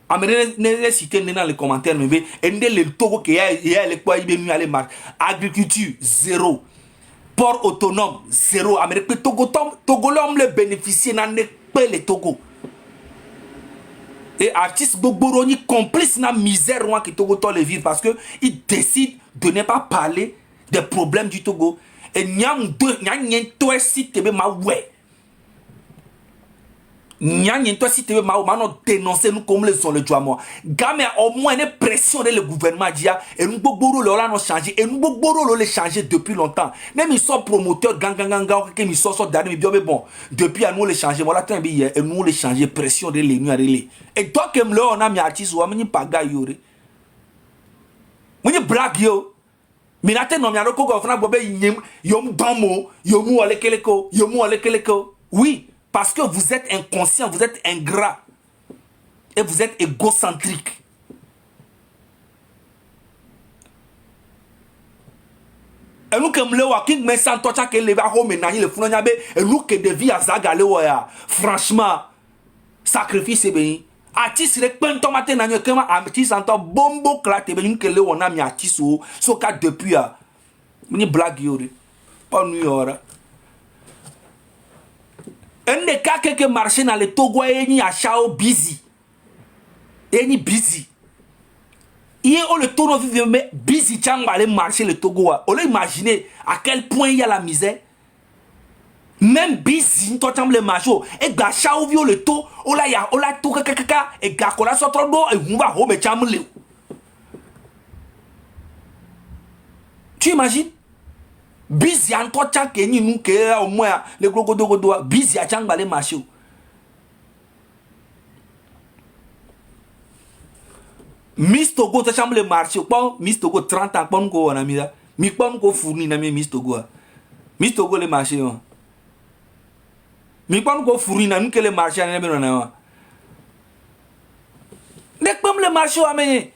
Amenez citer dans les commentaires, mais le Togo qui a les quoi il aller marche. Agriculture zéro, port autonome zéro. Amérique Togo l'homme le bénéficier n'en est pas le Togo. Et artistes Boboroni complice na misère qui Togo le vivre parce que ils décident de ne pas parler des problèmes du Togo. Et nyang toi si tebe ma ouais. Nyang toi si tebe ma maintenant dénoncer nous comme les sont le joie. Gamme au moins une pression de le gouvernement dia et nous Boboro le là non changé et nous Boboro le changé depuis longtemps. Même ils sont promoteurs gang que ils sont dernier mais bon depuis à nous les changer voilà tant bien et nous les changer pression de les nuarele. Et toi comme là on a mis artiste ou ameni paga yore. Moni blague yo. Minate no miaro ko fana bobe yom damo yomu alekeleko. Oui, parce que vous êtes inconscient, vous êtes ingrat et vous êtes égocentrique. Et nous comme le wa king mais sans toi que le va home na le funo nyabe et nous que de vie à zagale wa franchement sacrifice ben artiste rek pen tomate na nyo kema artiste anto bombo klate ben ñu que le wona mi artiste so ka depuis a ni blague yori pas nous yora un des cas que marché dans le Togo et ni achao busy hier on le tourne vivre mais busy changba aller marcher le Togo on l'a imaginer à quel point il y a la misère. Même busy toi tu le macho et gacha ou le to ola to kaka et gakola sotro do et on va home chamle. Tu imagines busy en toi tcha que ni nous que au moins le gros do busy a changba le macho. Miss Togo ta chambre le marché pas Miss Togo 30 ans pas ko on a mis là mi pas ko fourni na Miss Togo le marché. Mi pas nous fourni na nous que le marché na be na nek pam le marché amené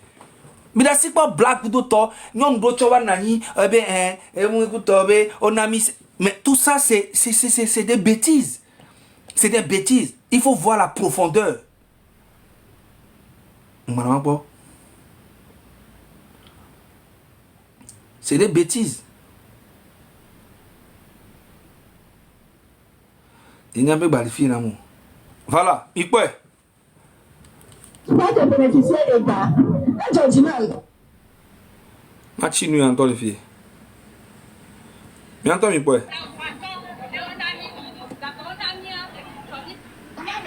mi da si pas black do to ñon do chowa na ni mo ko to be on a mis mais tout ça c'est des bêtises. C'est des bêtises. Il faut voir la profondeur. C'est des bêtises. Il n'y a pas de fille d'amour. Voilà, il peut. Tu vas te bénéficier et pas. Match nous entend les filles. Mais entend, il peut.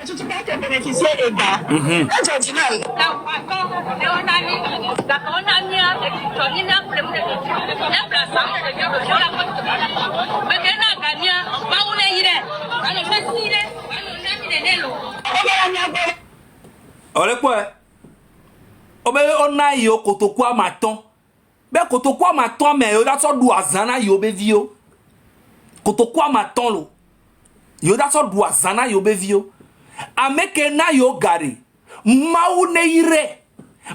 Tu vas te bénéficier et pas. Olé quoi? On a yo kotokwa maton. Be kotokwa maton mais yo da so do azana yo be vio. Kotokwa maton lo. Yo da so do azana yo be vio. Ameke na yo gari. Maune ire.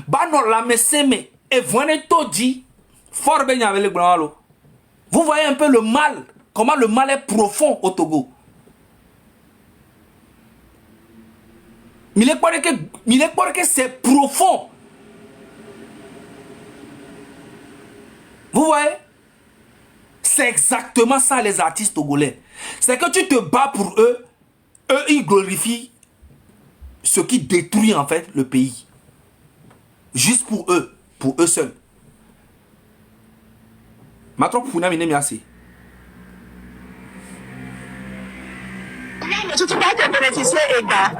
Bano la meseme et voine toji. Fort ben avec le blanc. Vous voyez un peu le mal, comment le mal est profond au Togo. Il est pas que c'est profond. Vous voyez? C'est exactement ça les artistes togolais. C'est que tu te bats pour eux, eux ils glorifient ce qui détruit en fait le pays. Juste pour eux seuls. Maintenant, pour nous, nous assez. Tu vas te bénéficier et pas.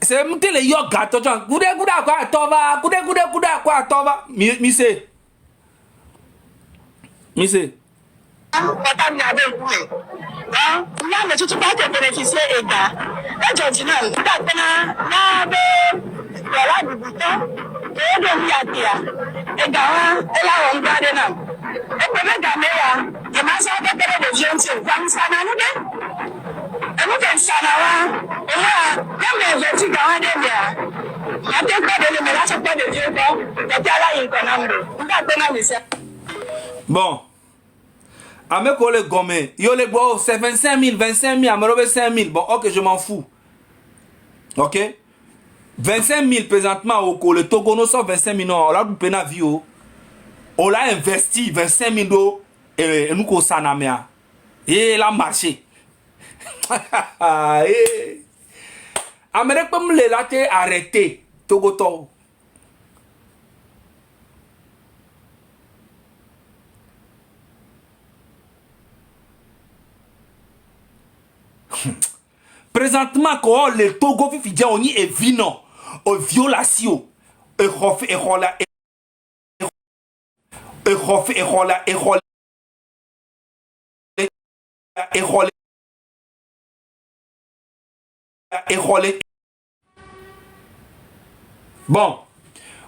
C'est monter les yoga, goudé quoi, tova, goudé quoi, tova, mise. Bon. Ameko le gomme, yo le bois, c'est 25 000, amène 5 000. Bon, ok, je m'en fous. Ok? 25 000 présentement au le Togo nous sort 25 000, on l'a coupé na vie, on l'a investi 25 000 euros et nous qu'on s'en a mis. Et il a marché. Amérique comme les latte arrêté Togo Togo. Présentement, quand le Togo vit déjà on y est vino, violation, bon,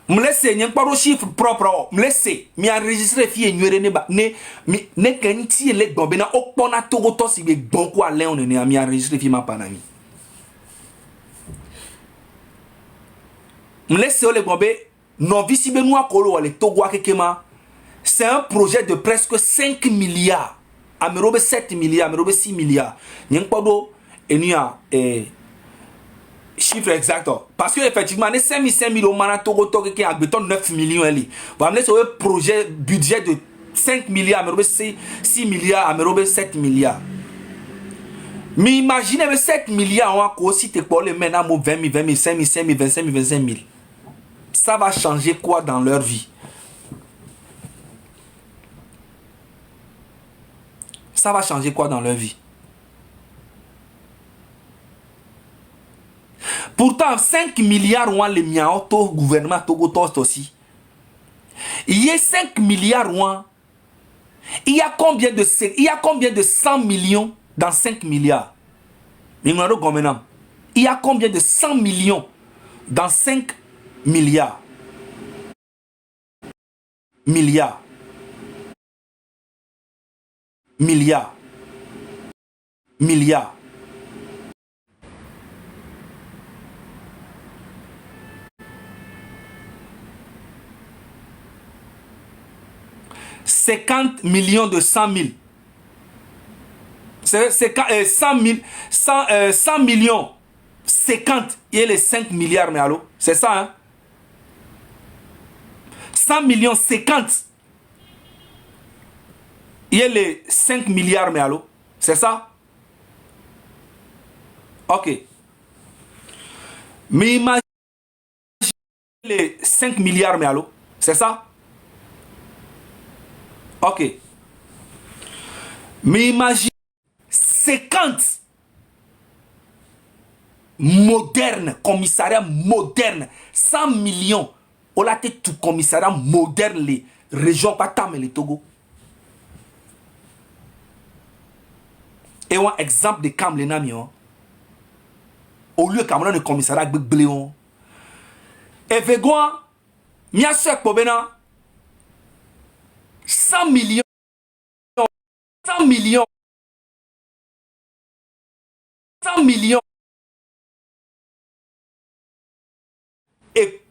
me laissez n'y a pas de chiffre propre, me laissez, m'y enregistrer fille ignorer ne ba ne kanti le gombe na okpona Togo to si be bon quoi là on est m'y enregistrer fille ma panami. Me laissez le gombe non visi be noa kolo le Togo akekema. C'est un projet de presque 5 milliards. Amerobe 7 milliards, amerobe 6 milliards. N'y a pas de et n'y a chiffre exact. Parce que effectivement, les 5 000 au Togo Togo qui a béton 9 millions. Vous avez un projet budget de 5 milliards, amerobe 6 milliards, amerobe 7 milliards. Mais imaginez 7 milliards, on a aussi te pour les maintenant 20 000, 20 000, 5 000, 5 000, 25 000, 25 000. Ça va changer quoi dans leur vie? Ça va changer quoi dans leur vie? Pourtant, 5 milliards ont les miens au gouvernement Togo aussi. Il y a 5 milliards ont. Il y a combien de 100 millions dans 5 milliards? Il y a combien de 100 millions dans 5 milliards? Milliards. 50 millions de 100 000. C'est 100 millions. 50 et les 5 milliards, mais allô? C'est ça, hein? 100 millions 50. Il y a les 5 milliards, mais allô? C'est ça? Ok. Mais imaginez les 5 milliards, mais allô? C'est ça? Ok. Mais imaginez 50 modernes, commissariat moderne, 100 millions. On a tout commissariat moderne, les régions Patam et les Togo. Et un exemple de Kamlenamion. Au lieu Cameroun de commissariat Bléon. Et Vegoin, Mia Sek Pobena, 100 millions. 100 millions. 100 millions. Et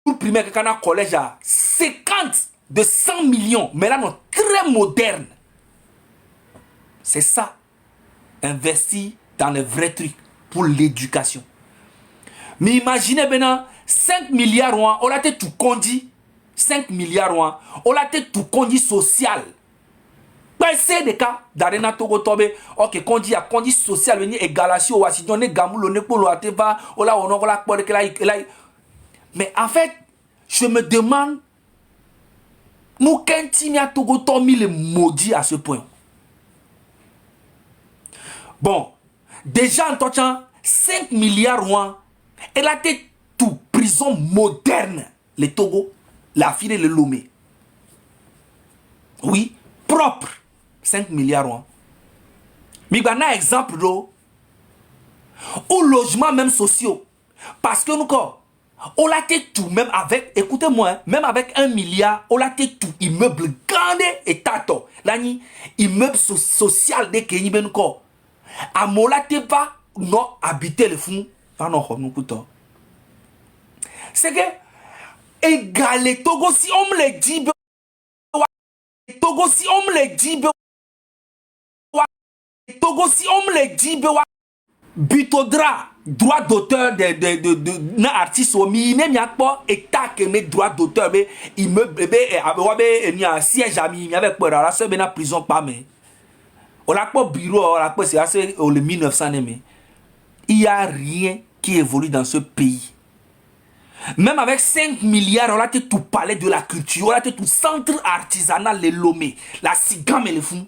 pour primaire, quand on a collège à 50 de 100 millions. Mais là, non, très moderne. C'est ça. Investir dans les vrais trucs pour l'éducation. Mais imaginez maintenant 5 milliards on a tout conduit 5 milliards on a tout conduit social Pèse de cas d'arena Togo Tobe, ok, qu'on dit social, veni égalation, ou si on est gamou, on est pour l'oateva, ou là, on a la porte, mais en fait, je me demande, nous, quand il y a Togo Tobe, il est maudit à ce point. Bon, déjà en touchant 5 milliards ouan, elle a été tout prison moderne, les Togo, la fille de Lomé. Oui, propre, 5 milliards ouan. Mais il y a un exemple d'eau, ou logement même sociaux, parce que nous, on l'a été tout, même avec, écoutez-moi, même avec 1 milliard, on l'a été tout, immeuble grande et tato, là, immeuble social de Kenya, ben nous, à mola te pas non habiter le fond non c'est que égalé Togo si on me le dit Togo si on me le dit Togo si on me le dit bitodra droit d'auteur de na artiste o mi ne mia po état que mes droits d'auteur be immeuble be ni un siège ami mi avec pour la se be na prison pas mais on a pas bureau, on a pas c'est assez le 1900 mais il y a rien qui évolue dans ce pays. Même avec 5 milliards, on a tout palais de la culture, on a tout centre artisanal, les Lomé, la Sigam et les fous.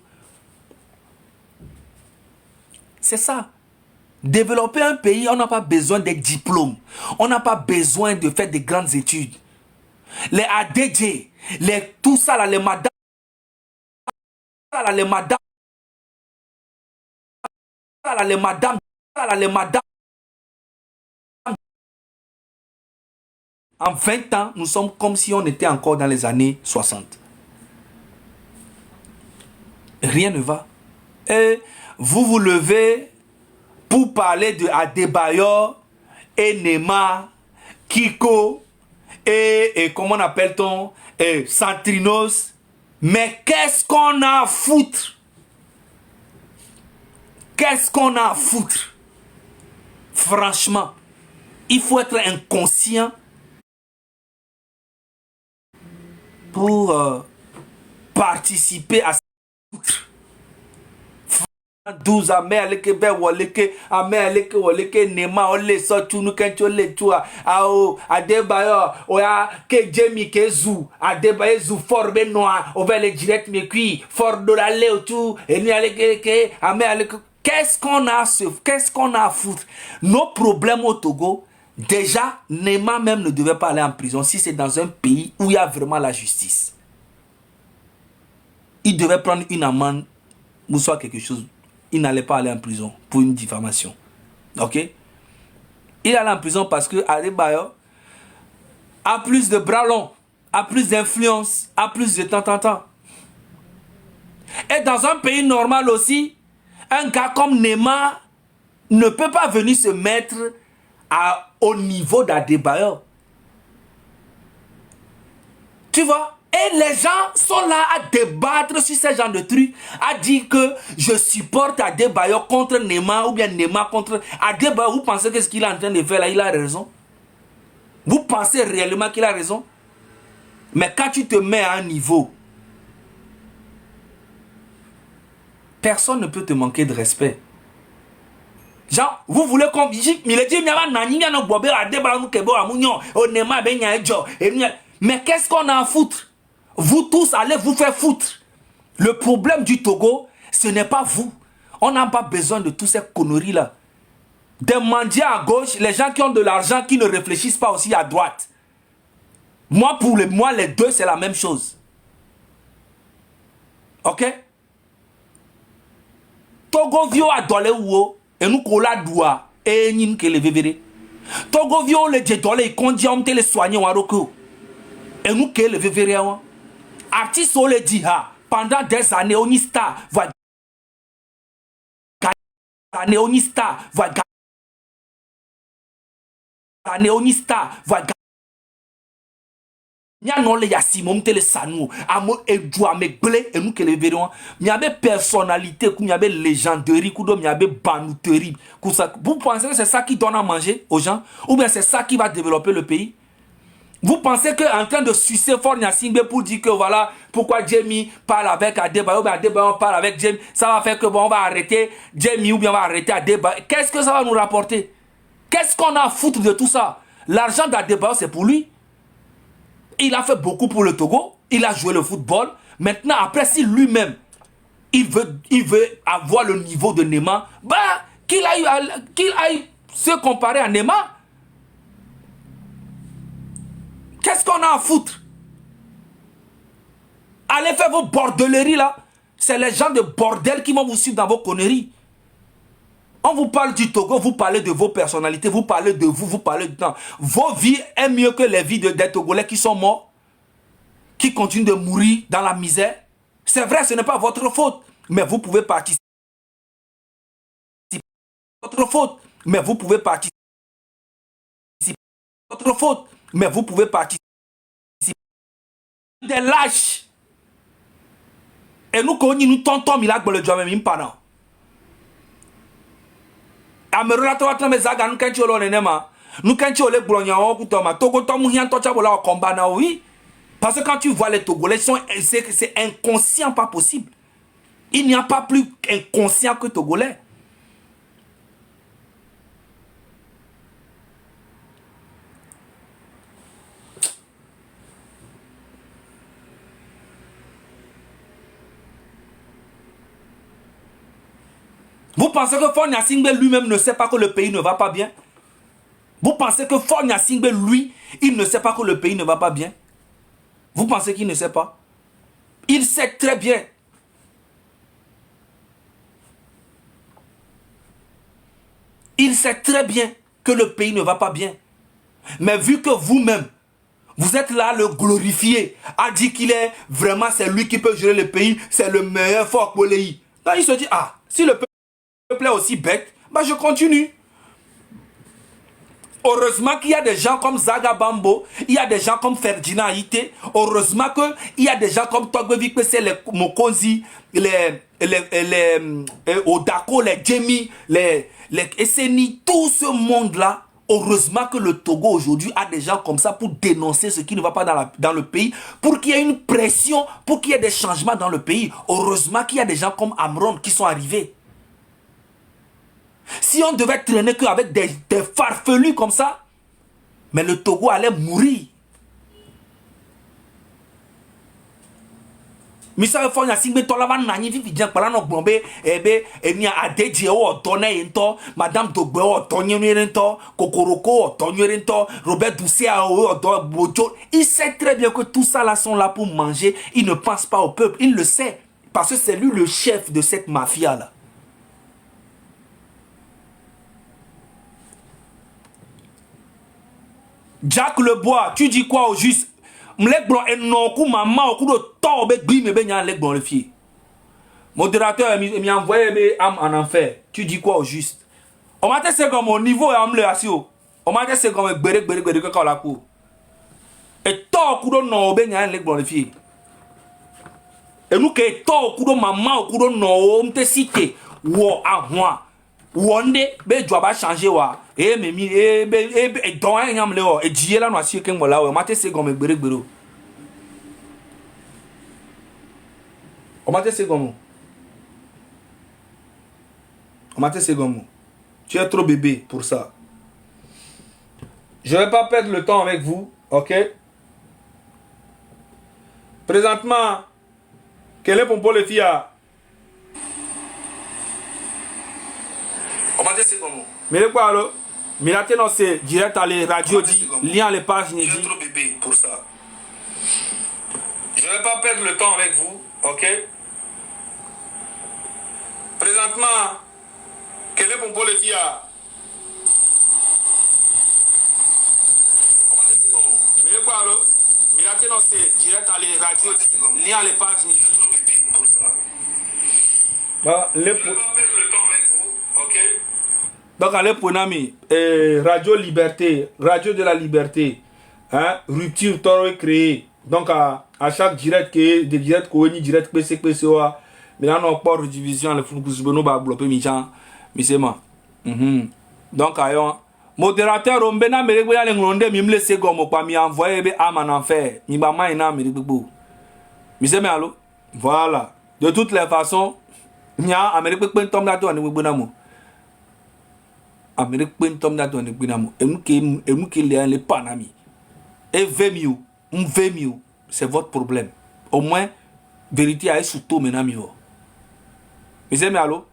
C'est ça. Développer un pays, on n'a pas besoin des diplômes. On n'a pas besoin de faire des grandes études. Les ADJ, tout ça là, les madames, les madames, en 20 ans, nous sommes comme si on était encore dans les années 60. Rien ne va. Et vous vous levez pour parler de Adebayor, et Nema, Kiko, et comment appelle-t-on, Santrinos. Mais qu'est-ce qu'on a à foutre? Qu'est-ce qu'on a à foutre? Franchement, il faut être inconscient pour participer à cette 12 ame aleke be woleke ame aleke woleke nema ole so tunu kencho le tua ao Adebayor oya ke Jemi ke zu Adebayor zu forbe noa over le direct me qui for de la le tout et ni aleke ke ame aleke. Qu'est-ce qu'on a à foutre? Nos problèmes au Togo, déjà Nema même ne devait pas aller en prison si c'est dans un pays où il y a vraiment la justice. Il devait prendre une amende ou soit quelque chose. Il n'allait pas aller en prison pour une diffamation. Ok? Il allait en prison parce que Adebayor a plus de bras longs, a plus d'influence, a plus de temps. Et dans un pays normal aussi, un gars comme Nema ne peut pas venir se mettre au niveau d'Adebayor. Tu vois? Et les gens sont là à débattre sur ce genre de trucs, à dire que je supporte Adebayor contre Nema ou bien Nema contre Adebayor. Vous pensez que ce qu'il est en train de faire là, il a raison? Vous pensez réellement qu'il a raison? Mais quand tu te mets à un niveau, personne ne peut te manquer de respect. Genre, vous voulez qu'on dise, mais qu'est-ce qu'on a à foutre? Vous tous allez vous faire foutre. Le problème du Togo, ce n'est pas vous. On n'a pas besoin de toutes ces conneries-là. Des mendiants à gauche, les gens qui ont de l'argent, qui ne réfléchissent pas aussi à droite. Moi, les deux, c'est la même chose. Ok? Togo vio a dole wo, et nous kola doua, et nous que le vevere. Togo vio le dole, et qu'on dit on te le soigner ou aroko. Et nous que le vevere. Artiste on le dit, pendant des années, on y star, va gagner, on y star, va gagner, on y star, va gagner. Nya non le yasimom te le sanou amo edwa me blé et nous que le verrons il y avait personnalité il y avait légenderie il y avait banouterie. Vous pensez que c'est ça qui donne à manger aux gens ou bien c'est ça qui va développer le pays? Vous pensez qu'en train de sucer Faure Gnassingbé pour dire que voilà pourquoi Jamie parle avec Adebayo, ou bien Adebayo parle avec Jamie, ça va faire que bon, on va arrêter Jamie ou bien on va arrêter Adebayo. Qu'est-ce que ça va nous rapporter? Qu'est-ce qu'on a à foutre de tout ça? L'argent d'Adebayo, c'est pour lui. Il a fait beaucoup pour le Togo, il a joué le football. Maintenant, après, si lui-même, il veut avoir le niveau de Neymar, bah, qu'il aille se comparer à Neymar. Qu'est-ce qu'on a à foutre? Allez faire vos bordeleries là. C'est les gens de bordel qui vont vous suivre dans vos conneries. On vous parle du Togo, vous parlez de vos personnalités, vous parlez de vous, vous parlez de temps. Vos vies est mieux que les vies des Togolais qui sont morts, qui continuent de mourir dans la misère. C'est vrai, ce n'est pas votre faute, mais vous pouvez participer. Votre faute, mais vous pouvez participer. Votre faute, mais vous pouvez participer. Des lâches. Et nous connaissons nous tonton milagre le job même pas. Amerola to atna mezaga nous kanchi olo nenema. Nous kanchi ole blonya o kutoma. Togo tomu hian tocha bola o combat na oui. Parce que quand tu vois les Togolais, c'est inconscient pas possible. Il n'y a pas plus inconscient que Togolais. Vous pensez que Faure Gnassingbé lui-même ne sait pas que le pays ne va pas bien? Vous pensez que Faure Gnassingbé, lui, il ne sait pas que le pays ne va pas bien? Vous pensez qu'il ne sait pas? Il sait très bien. Il sait très bien que le pays ne va pas bien. Mais vu que vous-même, vous êtes là à le glorifier, à dire qu'il est vraiment, c'est lui qui peut gérer le pays, c'est le meilleur Faure Boléi. Là, il se dit, ah, si le peuple est aussi bête, bah je continue. Heureusement qu'il y a des gens comme Zaga Bambo, il y a des gens comme Ferdinand Ité, heureusement qu'il y a des gens comme Togbe Vikpese, les Mokonzi, les Odako, les Djemi, les Esseni, tout ce monde-là. Heureusement que le Togo aujourd'hui a des gens comme ça pour dénoncer ce qui ne va pas dans le pays, pour qu'il y ait une pression, pour qu'il y ait des changements dans le pays. Heureusement qu'il y a des gens comme Amron qui sont arrivés. Si on devait traîner qu'avec des farfelus comme ça, mais le Togo allait mourir. Misa Faure Gnassingbé tola va nani vivi djan pala no gbonbe ebe eni adeje o tone ento madame Dogbe o tonye ento Kokoroko o tonye ento Robert Doucet o bojo. Il sait très bien que tout ça là sont là pour manger, il ne pense pas au peuple, il le sait parce que c'est lui le chef de cette mafia là. Jack Lebois, tu dis quoi au juste? Modérateur, il m'a envoyé en enfer. Tu dis quoi au juste? On m'a dit c'est comme au niveau et on me l'a assis. On m'a dit c'est comme béré quand la cour. Et toi, kudo no be nya lek bon le fille. Et nous que toi, kudo maman, kudo no, on te cité. Wo ahwa. Wonde be joba changer wa e memi e don yam le o e die la no asie ken mola o mate se gomme gbere o mate se gomme tu es trop bébé pour ça. Je vais pas perdre le temps avec vous, OK? Présentement, quel est pour les filles? Mais le quoi alors? Mirate non c'est direct à les radios dit, lien les pages dit. Je suis trop bébé pour ça. Je vais pas perdre le temps avec vous, OK? Présentement, quel est pour les filles? Mais le quoi alors? Mirate non c'est direct à les radios dit, lien les pages dit. Je suis trop bébé pour ça. Bah, je vais pas perdre le temps avec vous, OK? Donc, allez pour Nami, Radio Liberté, Radio de la Liberté, hein, rupture toro créée. Donc, à chaque direct, des directs qu'on y direct PCPCOA, mais là, on a pas de division, le flou que nous va bloquer, mais c'est moi. Donc, Modérateur rombe na mere gbe ya le ngonde mi mle se gomo pa mi envoyer be am en enfer. Mi ba mai na mere gbe. Mi se me allo. Voilà. De toutes les façons, nya Amérique pe tom da to ni gbe na mo. Amérique pe tom da to ni gbe na mo. Enu ke le panami. Et 20 000, 20 000, c'est votre problème. Au moins, vérité a sous tout maintenant mieux. Mais c'est allo.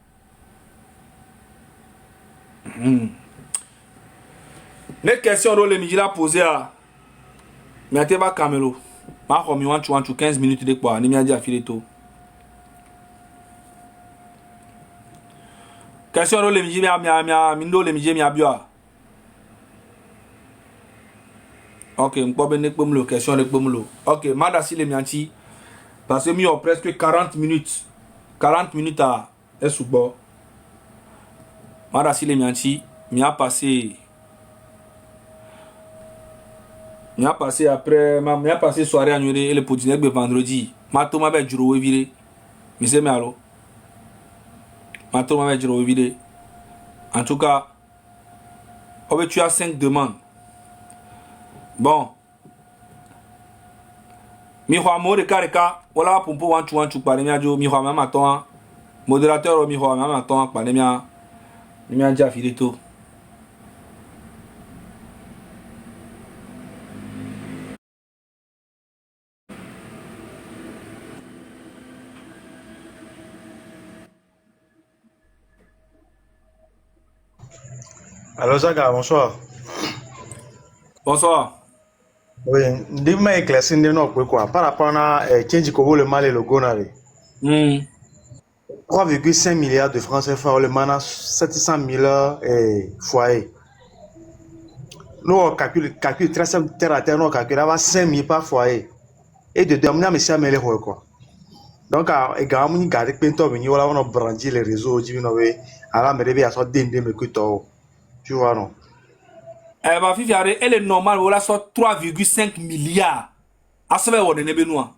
Les questions que les médias posées à mais tu vas camelo. Ma comme tu 15 minutes de quoi, ni m'a dit à filer tout. Question que les médias mindo les médias mi bio. OK, on peut bien que me question de me. OK, mada si les mianti parce que mi ont presque 40 minutes. 40 minutes à sous-bord. Mada si les mianti mi a passé après m'a passé soirée à nuire et le poutine vendredi. Ma to ma be juro vire. Mi se me allo. Ma to ma be juro vire. En tout cas, tu as 5 demandes. Bon. Mi ho mo de kareka wala pompo wanchu pa mi ajo mi ho ma ton modérateur mi ho ma ton pa mi anja filito. Allô, Zaga, bonsoir. Bonsoir. Oui, dis-moi éclaircir quoi. Par rapport à Kenji Kobo, le mal et le Gonare. 3,5 milliards de francs CFA, le mana 700 000 foyers. Nous, on calcule très simple, terre à terre, nous, on calcule 5 000 par foyer. Et de demander à monsieur Amélé, quoi. Donc, également, nous gardons Pinto, on a brandi les réseaux, à la mairie, à sortir d'Inde, mais que tu vois, non? Ma fille, elle est normale, voilà, soit 3,5 milliards. À ce moment-là, on est benoît.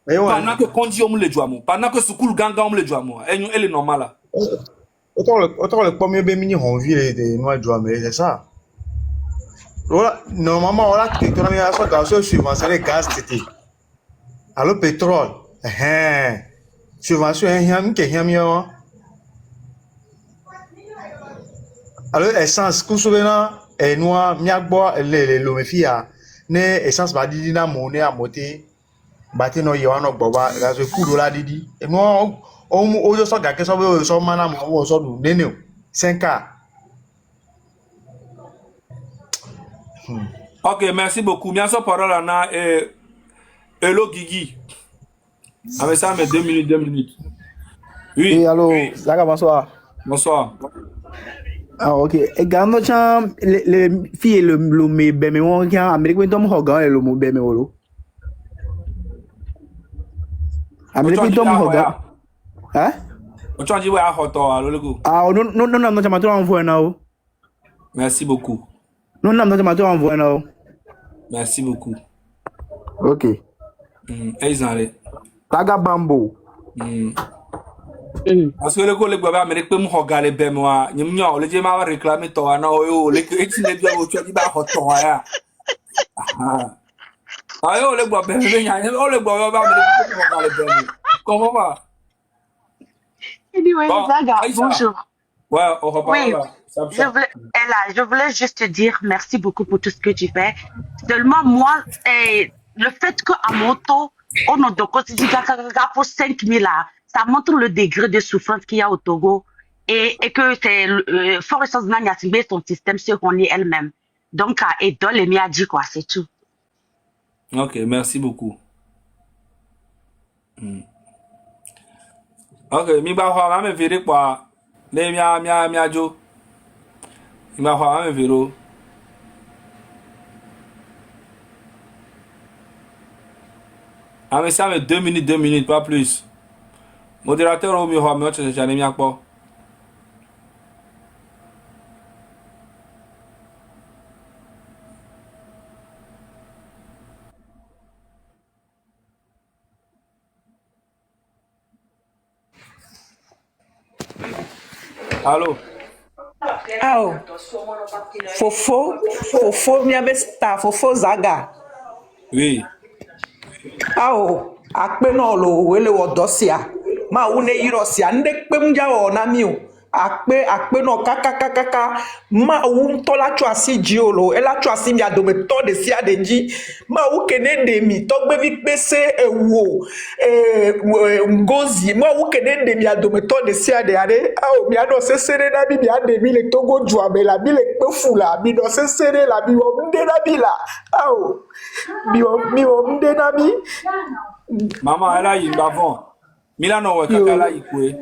Pendant que Kondi, on le joue, pendant que Soukoul Ganga, on le joue, elle est normale. Autant le premier bémini, on vit les noix de joie, mais c'est ça. Voilà, normalement, on a que tu as mis subvention de gaz, c'était. Alors, pétrole, subvention, alors, essence, Koussoubena, et noix, miagbo, les lomefia, ne essence, va dire, na monnaie à moté, bâti no yawano boba, la se coup de la didi, et moi, on sort de la question, on sort manam, on sort de nénéo, 5K. OK, merci beaucoup. Merci pour parole là, Hello Guigui. Avec ça, mais 2 minutes. Oui. Oui, allô, Zaga, bonsoir. Bonsoir. Ah, ok. Et quand les filles, le bébé, on qui en Amérique, on hogan et le bébé, olo. Amérique, on hogan. Hein? On change ouais à hoto à l'ologo. Ah, non, tu m'as tout envoyé now. Merci beaucoup. Non, tu m'as tout envoyé now. Merci beaucoup. Ok. Ils Taga Bambo. Parce que le collègue va Amérique peut me regarder ben moi. N'y m'y le j'ai m'a réclamé toi na yo le que tu les bien au tu dis ba hoto ya. Ah yo le bois ben le bois va Amérique peut me regarder ben. Comment va? Anyway, Zaga, bonjour. Ouais, on reparle Oui, là. je voulais juste te dire merci beaucoup pour tout ce que tu fais. Seulement, moi, le fait qu'à mon taux, on a de pour 5 000 là, ça montre le degré de souffrance qu'il y a au Togo et que c'est fort essence de son système se relie elle-même. Donc, et dans les miens dit quoi, c'est tout. OK, merci beaucoup. OK, mi ba ho ma me vere kwa le mi ajo. Mi ba ho ma me vero. Ah mais ça met 2 minutes, pas plus. Modérateur au mieux, mais tu sais, j'en ai mis à quoi. Allô? Ao. Fofo miabe star, fofo zaga. Oui. Ao. Akpe no lo wele wodosia. Ma une irosia. Nde kpe mja o na mi o. Akpe no kaka. Ma un to la chuasi jiolo. E la chuasi mi adome to de sia de ji. Ma u kene de mi. To gbe vi pese ewo. Ngozi. Ma u kene de mi adome to de sia de ade. Ao mi ado se sere na bi ade mi le togo jua me la bi le kpe fula. Mi do se sere la bi wo mde na bi la. Ao. Mi wo mde na bi. Maman, elle a eu avant. Milano, ouais, kaka, elle a eu quoi?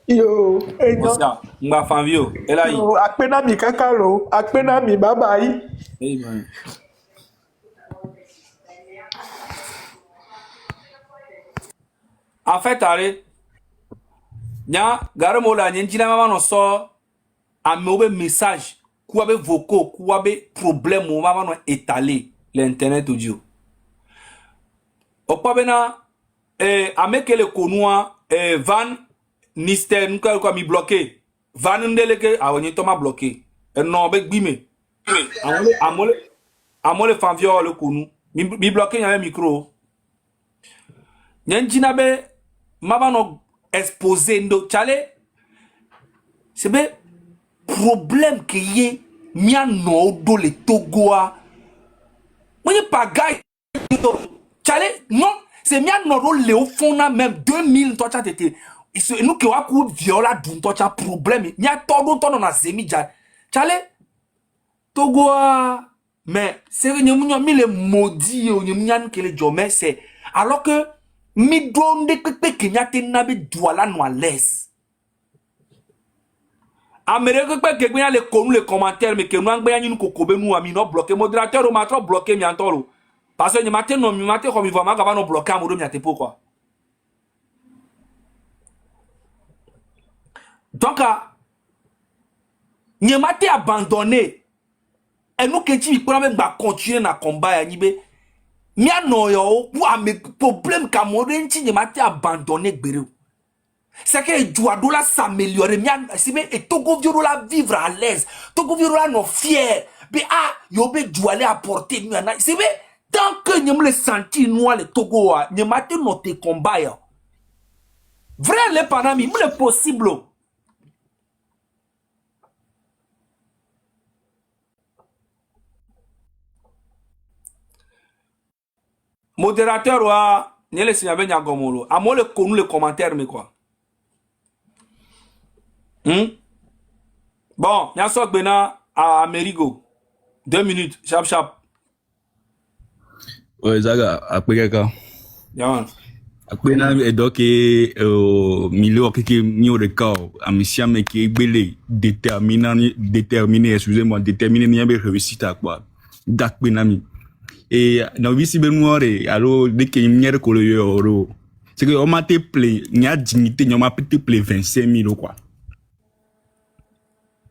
Yo, Osia, mba fanvio, elle a eu. yo, akpena mi kakalo, akpena mi bye bye. Amen. En fait, allez, nya, gare mola, nya, njina maman no so, ameobe message, kouabe vocaux, kouabe problème, ou maman no étalé, l'internet audio. Okpabena, ameke le konua, van, niste, nuka kwa mi bloqué. Van ndeleke, awonye toma bloqué. Non, be gbime. Amole fanvio le konu. Mi bloqué y'a micro. Nyenjina be, maba no exposé ndo. Chale, sebe, problème que yé, mia no do le Togoa. Mwenye pagay, chale, non, c'est mia no do le au fond na même 2000 toi chat été. Nous qui avons viola d'un toi chat problème. Mia todo tono na zemi ja. Chale, Togoa. Mais c'est que nous mis les maudits ou nous que les jomais c'est alors que mi donne de que kenyate nabe douala no à l'aise. Amérique que quelqu'un les connus les commentaires mais que nous angbe nous kokobe nous ami no bloquer modérateur ou matro bloquer mi antolo. Parce que ni matin non mi matin comme il va ma no bloquer amodo mi ate pourquoi. Donc ni matin abandonné. Et nous qui sommes même continuer na combat ya nibe mia no yo ou ame problème Cameroun ti ni mati abandonner gbere c'est que doit dola s'améliorer mia sibe et Togo viola vivre à l'aise Togo viola no fier be yo be doit aller apporter nous na sibe tant que nous le sentir nous le Togo ni mati notre combat ya vrai le panami le possible. Modérateur wa ne le signaler nyagomolo amo le connu le commentaire mais quoi bon nya so gbena à Amerigo 2 minutes sharp Ouais, Zaga, après quelqu'un. yaman Après, donc, milieu qui mis au record, à mission, mais qui est belé, déterminé, excusez-moi, déterminé, n'y a pas réussi à quoi. D'accord, nami. Et, dans ici, ben, noir, alors, dès qu'il y a un collègue, c'est que, on m'a été plein, il y a dignité, on m'a été plein 25 000, quoi.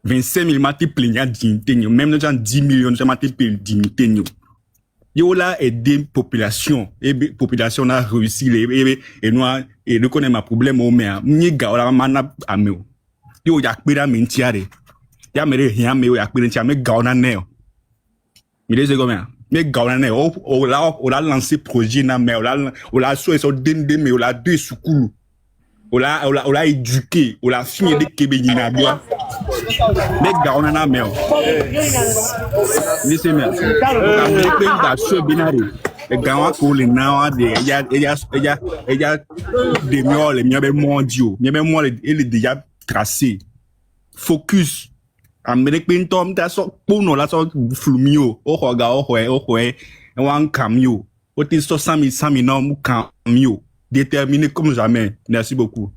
25 000, m'a été plein, il y a dignité, même dans 10 millions, m'a été plein dignité, yo là aider population et population a réussi et nous et reconnaît ma problème au mais ni ga la mana ameo yo ya pera mentiare ya mere rien mais ya pera tia me ga na ne mi les comment me ga na ne o la lancer projet na mais o la so dende mais o la deux sukulu o la éduqué o la fini de kebeni na bia me ga na mais listen me I'm going to show binary e gawa ko le na de eja de miole mi be mondio mi be mole ele déjà tracé focus Amerique pintom ta so pono la so flumio o hoga o hoe wan camio o ti so sami no mu camio déterminé comme jamais. Merci beaucoup.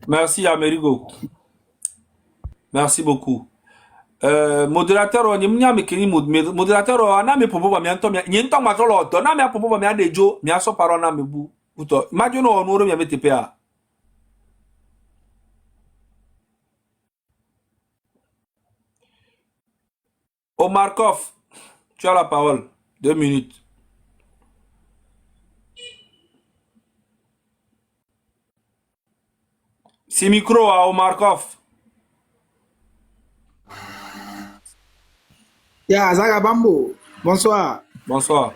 merci Amerigo merci beaucoup. Modérateur on nyamnya mekini modérateur on na me popo ba mi anto mi nyento matolo to na me popo ba mi adejo mi aso paro na me bu buto imagine on oro mi abetepa Omarkov tu as la parole 2 minutes. Si micro à Omarkov. Ya, Zaga Bambo, bonsoir. Bonsoir.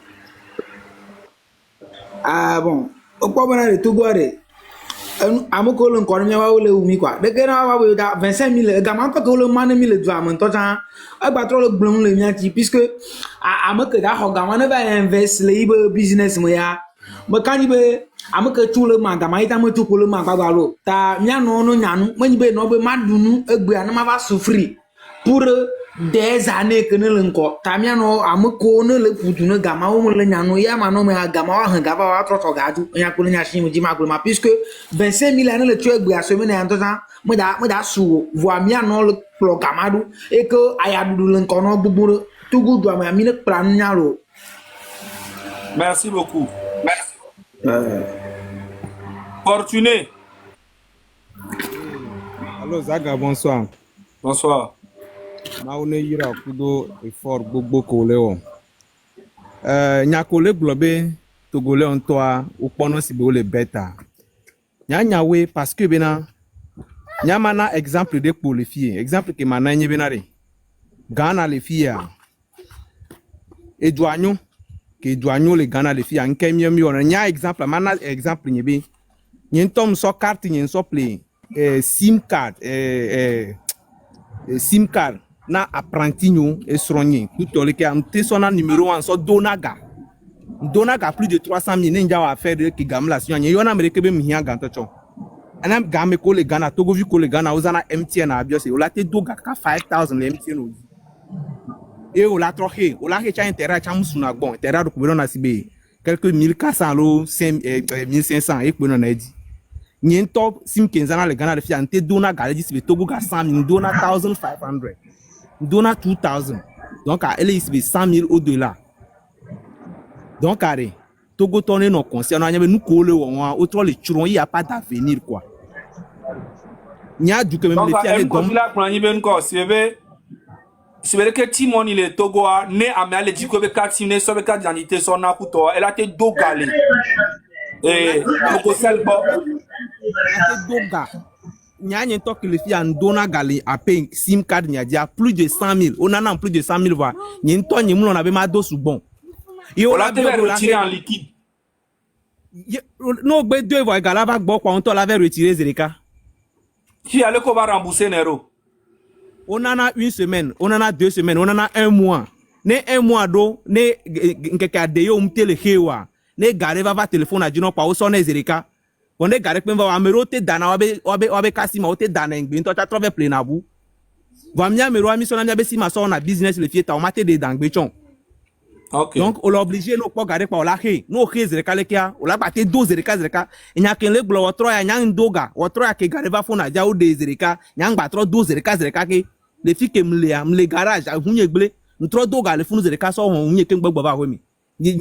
Ah bon, au point de tout guarder. Amoko le encore nya wa le umi quoi. De que na wa we da 25 000 gamin pas que le man 1000 dollars mon temps a ba trop le blon le miati puisque amoko da ho gamin na ba invest le ibe business mo ya. Mo kan ibe amoko tu le man gamin ita mo tu ko le man ba lo. Ta mia no no nyanu mo ibe no be madunu egbe na ma ba souffrir pour des années que ne l'encore. Tamia no amoko ne le futune gama o le nyanu ya mano me gama wa hanga ba wa trotto gadu ya ko nya shi mo di ma puisque 25 000 années le tu egbe a semaine en temps mo da su voa mia no le pro gamadu et que aya du l'encore no bubu tout goût doit ma mine plan nyalo. Merci beaucoup. Fortuné. Allô Zaga, bonsoir. Bonsoir. Maune yira kudo effort gbogbo kole o. Nyakole globe togole on toi ou pono si be le beta. Nyawe parce que bena nyamana exemple de pour les filles. Exemple que mana nye benare. Ghana les filles. Edouagno que Edouagno les Ghana les filles en kemio mi on nya exemple mana exemple nyebe. Nyentom so carte nyen so play SIM card SIM card na apprenti nous et soigné tout le cas am sona numéro 1 so donaga plus de 300 000 ninja wa faire de gamla si yo na amerique be mihia ganto cho ana game ko le Ghana togo vi ko le Ghana ozana MTN na biose o la te doga ka 5000 le MTN o et o la trohe o la he cha intérêt cha musuna bon intérêt do ko na sibe quelques 1400 lo 1500 e ko na edi nyen top sim kenzana le Ghana le fi ante dona galeji sibe togo ga 100 000 dona 1500 dona 2000 donc elle est 100 000 au-delà donc arrêt Togo tourné nos conseils on nous coller autre les churons il y a pas d'avenir quoi nya du que même les filles les dom la plan yiben ko sebe sebe que timon il est Togo a né a me aller dit que be 4 ne so be 4 janité son na kuto elle a été dogalé et Togo sel bo doga Nyanya to que les filles en dona gali à payer SIM card nyadia plus de 100 000 on en a plus de 100 000 voix nyen to nyem on avait ma dos bon et on l'a retiré en liquide no gbe deux voix gala va gbo kwa on to l'avait retiré Zereka qui allait qu'on va rembourser Nero on en a une semaine on en a 2 semaines on en a un mois ne un mois do ne nkeka de yo mtele hewa ne gare va téléphone a dino pa o sonne Zereka on est garé va améroter dana wabe kasima ote dana ngbe nto cha trove play na bu va mia mero ami sona mia be si ma so na business le fieta o mate de dangbe chon okay donc on l'obligé no po garé pa o la he no he Zereka le kia o la bate 12 Zereka nya ken le glo wotro ya nya ndoga wotro ya ke garé va fona ja o de Zereka nya ngba tro 12 Zereka ke le fi ke mle garage a hunye gble ntro doga le funu Zereka so hunye ke ngba ba ho mi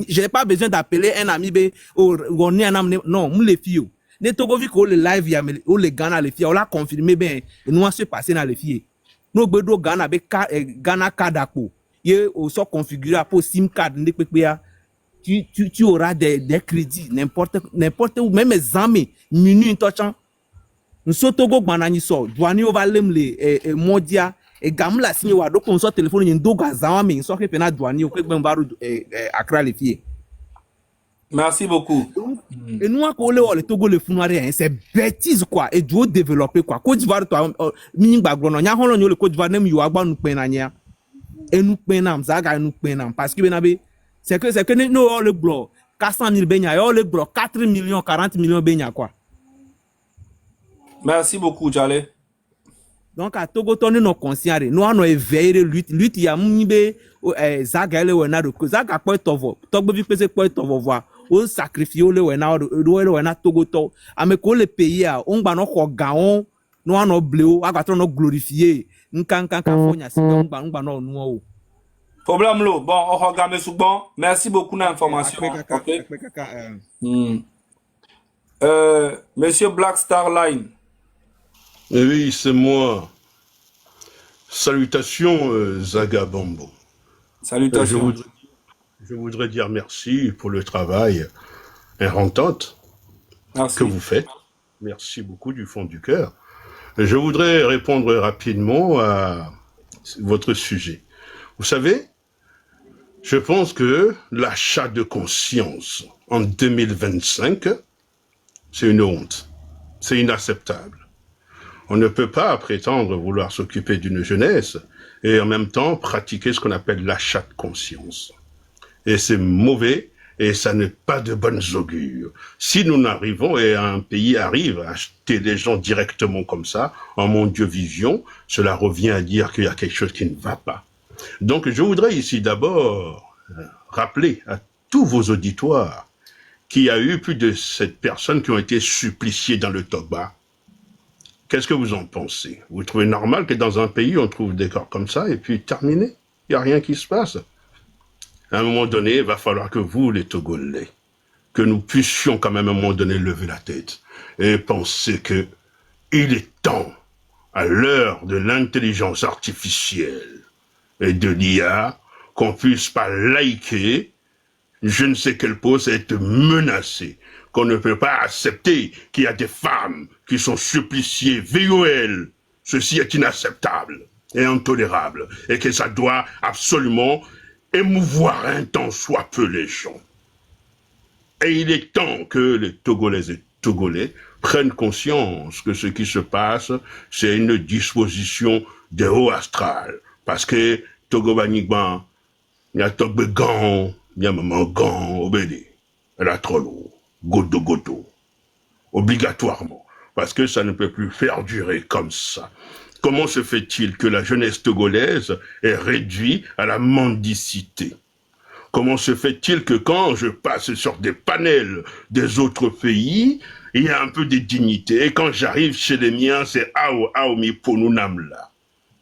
j'ai pas besoin d'appeler un ami be o on est non me le fio ne Togo vi ko le live ya o le Ghana le fie o la confirmer ben nous se passer dans le fie no gbedo Ghana be Ghana card akpo ye o so configurer pour SIM card ne pepe ya tu auras des crédits n'importe où même les amis minute touchant nso Togo gbanani so douani o va lemle modia e gamla signé wa do kon so téléphone ni ndoga zawami so ke pena douani o ke gben baru Accra le fie. Merci beaucoup. Et nous, le Togo le founoiré, c'est bêtise quoi. Et du développer quoi. Côte d'Ivoire, toi, mini background, on y a le Côte d'Ivoire, même Yoagba nous penania. Et nous penam, Zaga nous penam. Parce que c'est que nous, le bloc, 400 000 benya, le bloc, 4 millions, 40 millions benya quoi. Merci beaucoup, Jale. Donc, à Togo, on est nos conscients, nous, on a éveillé lutte, il y a mouibe, Zaga, le wenado, Zaga, quoi, tovo, Togo, vi pese, quoi, tovo, voir. On sacrifie le wena Togo to ame ko le pays a on gba no ko gaon no an obleo agatro no glorifier nkan fonya si on gba no nu o problème lo bon on regarde souvent merci beaucoup d'informations OK monsieur Black Star Line. Oui, c'est moi. Salutations Zaga Bambo. Salutations. Je voudrais dire merci pour le travail éreintant que vous faites. Merci beaucoup du fond du cœur. Je voudrais répondre rapidement à votre sujet. Vous savez, Je pense que l'achat de conscience en 2025, c'est une honte. C'est inacceptable. On ne peut pas prétendre vouloir s'occuper d'une jeunesse et en même temps pratiquer ce qu'on appelle l'achat de conscience. Et c'est mauvais et ça n'est pas de bonnes augures. Si nous n'arrivons et un pays arrive à acheter des gens directement comme ça, en mondiovision, cela revient à dire qu'il y a quelque chose qui ne va pas. Donc je voudrais ici d'abord rappeler à tous vos auditoires qu'il y a eu plus de 7 personnes qui ont été suppliciées dans le Toba. Qu'est-ce que vous en pensez? Vous trouvez normal que dans un pays, on trouve des corps comme ça et puis terminé? Il n'y a rien qui se passe. À un moment donné, il va falloir que vous, les Togolais, que nous puissions quand même à un moment donné lever la tête et penser que il est temps, à l'heure de l'intelligence artificielle et de l'IA, qu'on puisse pas liker je ne sais quel poste être menacé, qu'on ne peut pas accepter qu'il y a des femmes qui sont suppliciées VOL. Ceci est inacceptable et intolérable et que ça doit absolument émouvoir un tant soit peu les gens. Et il est temps que les Togolaises et Togolais prennent conscience que ce qui se passe, c'est une disposition de haut astral. Parce que Togo Banigban, il y a Togbe Gan, il y a Maman Gan, obédé. Elle a trop lourd. Godo. Obligatoirement. Parce que ça ne peut plus faire durer comme ça. Comment se fait-il que la jeunesse togolaise est réduite à la mendicité? Comment se fait-il que quand je passe sur des panels des autres pays, il y a un peu de dignité, et quand j'arrive chez les miens, c'est ao mi ponunam là.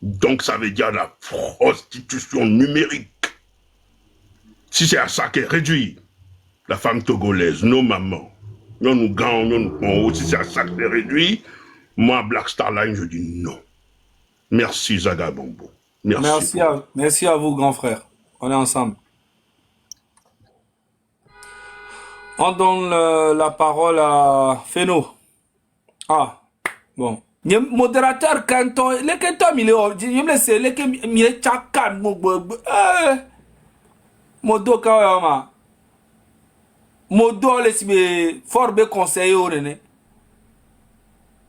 Donc ça veut dire la prostitution numérique. Si c'est à ça qu'est réduit la femme togolaise, nos mamans, nous gagnons, si c'est à ça qu'est réduit, moi, Black Star Line, je dis non. Merci Zagabombo. Merci à vous, grand frère. On est ensemble. On donne la parole à Feno. Ah, bon. Le modérateur, quand les kentons, il est les kentons, tchakan, modo kawama. Modo les forbe conseiller au rené.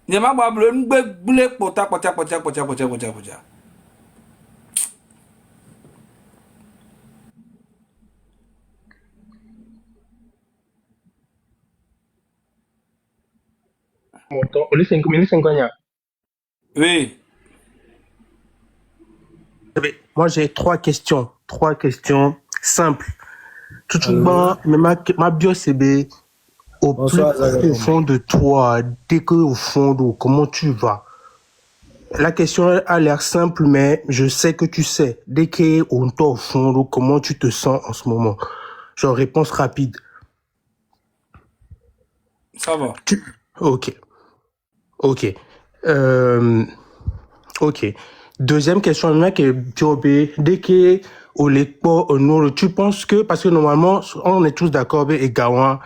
Nyama bablo n'ble pota. Oui. Moi, j'ai trois questions simples. Tout mais ma bio, c'est au plus profond de toi, dès que au fond d'eau, comment tu vas? La question a l'air simple, mais je sais que tu sais. Dès que au fond d'eau, comment tu te sens en ce moment? Genre, réponse rapide. Ça va. Ok. Deuxième question, mec, dès que au lecteur, tu penses que, parce que normalement, on est tous d'accord, et Gawan,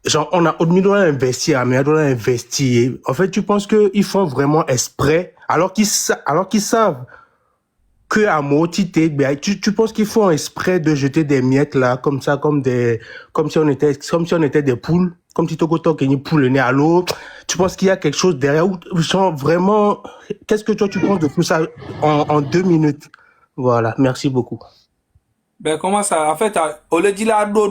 genre, on doit investir, mais on doit investir. En fait, tu penses qu'ils font vraiment exprès, alors qu'ils savent que à moitié, tu penses qu'ils font exprès de jeter des miettes là, comme ça, comme si on était des poules, comme si Togoto qui poule le nez à l'autre. Tu penses qu'il y a quelque chose derrière, ou genre vraiment, qu'est-ce que toi tu penses de tout ça en 2 minutes? Voilà, merci beaucoup. Ben comment ça? En fait, on le dit là, non,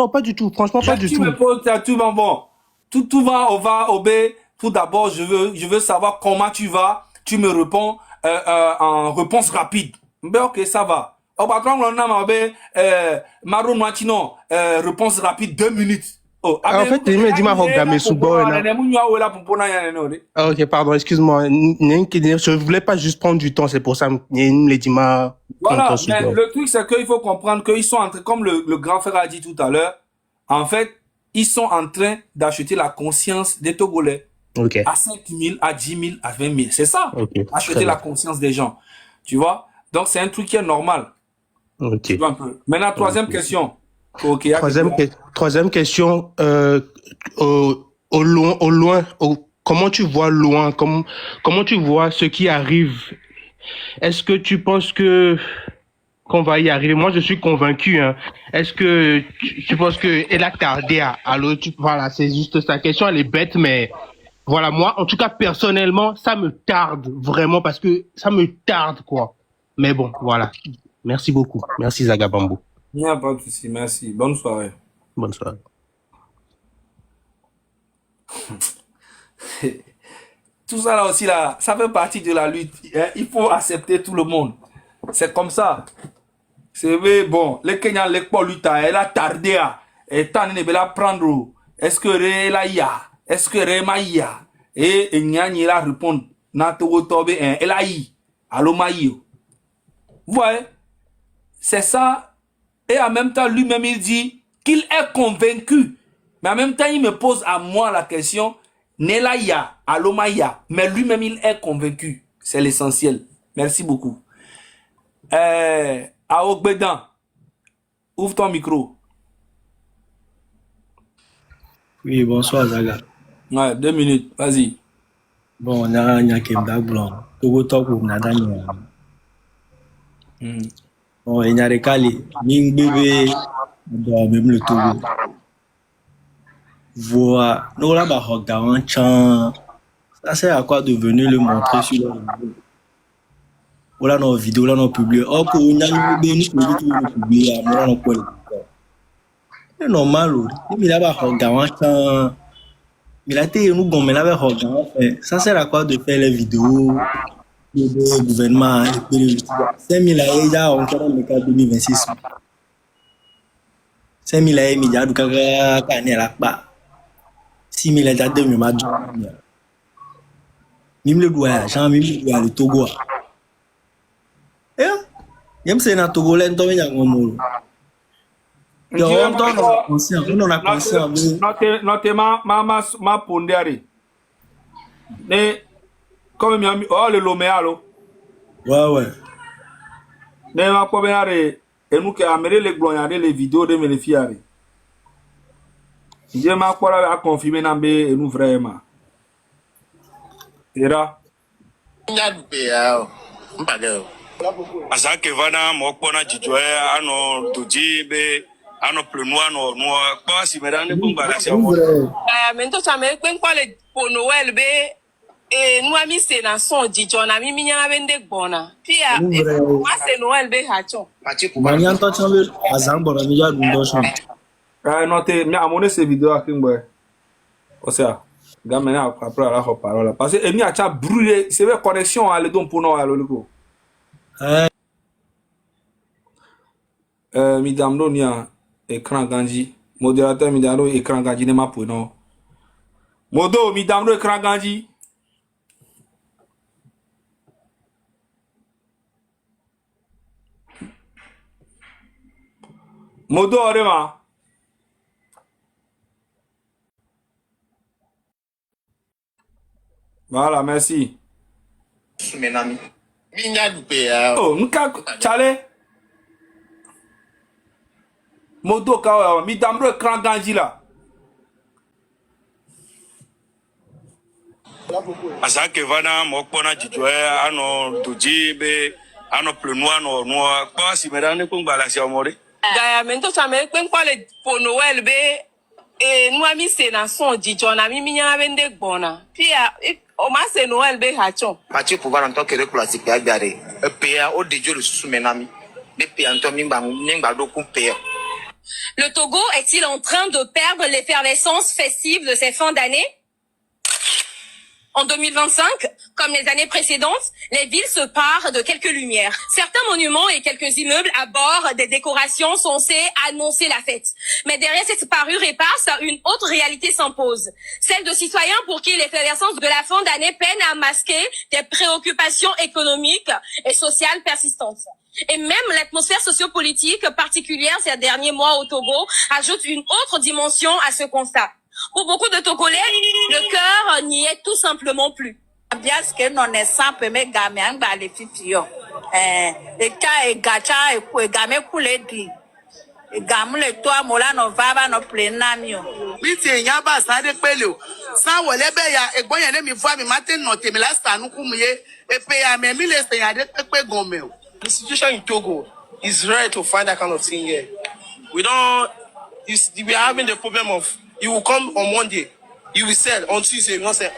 pas du tout. Franchement, pas du tout. Tu me poses, tout va bon. Tout va, on va obéir. Tout d'abord, je veux savoir comment tu vas. Tu me réponds en réponse rapide. Ben ok, ça va. Au patron, on a Maro Noatino, réponse rapide 2 minutes. Oh, en fait, il me dit ok, pardon, excuse-moi. Je voulais pas juste prendre du temps, c'est pour ça. Voilà, mais le truc, c'est qu'il faut comprendre qu'ils sont en train, comme le grand frère a dit tout à l'heure, en fait, ils sont en train d'acheter la conscience des Togolais. Okay. À 5 000, à 10 000, à 20 000. C'est ça. Okay. Acheter la conscience des gens. Tu vois? Donc, c'est un truc qui est normal. Ok. Tu vois un peu. Maintenant, troisième question. Okay, troisième question. Au loin, comment tu vois loin? Comment tu vois ce qui arrive? Est-ce que tu penses que qu'on va y arriver. Moi, je suis convaincu. Hein. Est-ce que tu penses qu'elle a tardé à l'autre? Voilà, c'est juste sa question. Elle est bête, mais voilà, moi, en tout cas, personnellement, ça me tarde vraiment parce que ça me tarde, quoi. Mais bon, voilà. Merci beaucoup. Merci, Zagabambo. Il n'y a pas de souci, merci. Bonne soirée. Bonne soirée. Tout ça là aussi, là, ça fait partie de la lutte. Hein. Il faut accepter tout le monde. C'est comme ça. C'est vrai, bon, les Kenyans, les lutte, elle a tardé à. Et tant ne la prendre. Est-ce que Réla y a? Est-ce que Réma y a? Et Nyani la répond. Nato Tobe, elle a y. Allo Maïo. Vous voyez? C'est ça. Et en même temps, lui-même, il dit qu'il est convaincu. Mais en même temps, il me pose à moi la question, Nelaya, Alomaya. Mais lui-même, il est convaincu. C'est l'essentiel. Merci beaucoup. Aogbedan, ouvre ton micro. Oui, bonsoir, Zaga. Ouais, 2 minutes, vas-y. Bon, on a un Kemda Blanc. Togo Top ou Nadanya. Bon, il y a des calés. Ning bébé, même le Togo. Voilà. Nous, là-bas, regardons, ça sert à quoi de venir le montrer sur la vidéo? Voilà, nos vidéos, là, nos publiés. Oh, pour une année, nous publier, moi, on peut. C'est normal, il là-bas, regardons, il a été, nous, bon, mais là-bas, regardons, ça sert à quoi de faire les vidéos? Le gouvernement, 5 000 a encore dans le cas 2026. 5 000 a médias, du cas, à la 6 000 a 2 000 a même le doigt, Jean, même le doigt, le Togo. Eh? Même si c'est un Togo, là, on a un mot. On a conscience, on a conscience. Notamment, ma pondéré. Mais, comme il y a le Loméalo. Ouais. Mais ma pondéré, et nous qui avons les blancs, les vidéos de mes filles. Je m'en crois à confirmer et nous vraiment. Era. Azake vana mokpona jijwe ano dojibe ano pleno ano no pa si medane kumbala sia mo. Mento chame kwen kwa le pour Noël be e nous ami c'est na son jijo na mi minya bende gbona. Pia moi c'est Noël be hacho. Manian to chambe azambo na mi ya dundo so. Noté, mais à mon ces vidéos à Kimboy. Osea, gamin après la parole. Parce que il y a brûlé, c'est vrai connexion à le don pour nous à l'oligo. Midame Donia, écran Ganji. Modérateur Midame écran Ganji n'est pas pour nous. Modo, Midame écran Ganji. Modo, Orema. Voilà, merci. Oh, Nka Chale. Modo Kawa, mi damro écran Ganji là. Azake vana mokpona jijwe ano dojibe ano pleno ano no pa si medane kumbala sia mo re. Gaya mento chame kwen kwa le pour Noël be e nous ami c'est na son jijo na mi minya bende gbona. Pia o ma c'est Noël be hacho. Mati pouvoir en tant que reclassique agare. PA au déjou le sous menami. Des PA en tant mingba do couper. Le Togo est-il en train de perdre l'effervescence festive de ces fins d'année? En 2025, comme les années précédentes, les villes se parent de quelques lumières. Certains monuments et quelques immeubles abordent des décorations censées annoncer la fête. Mais derrière cette parure éparse, une autre réalité s'impose. Celle de citoyens pour qui l'effervescence de la fin d'année peine à masquer des préoccupations économiques et sociales persistantes. Et même l'atmosphère sociopolitique particulière ces derniers mois au Togo ajoute une autre dimension à ce constat. Pour beaucoup de Togolais, le cœur n'y est tout simplement plus. Bien ce que non est simple, mais gamin ba les fifio. Et ta et gacha et gamin coulé di. Et gamin le toi mola no vava no plenamio. Mi ti eyan ba sa de pele o. San wole be ya egbon yen mi fo mi matin no temi last anu ku mu ye e pe ya me mi le se ya de pepe gonme o. The situation in Togo It's rare to find that kind of thing here. We are having the problem of you will come on Monday, you will sell on Tuesday, you will sell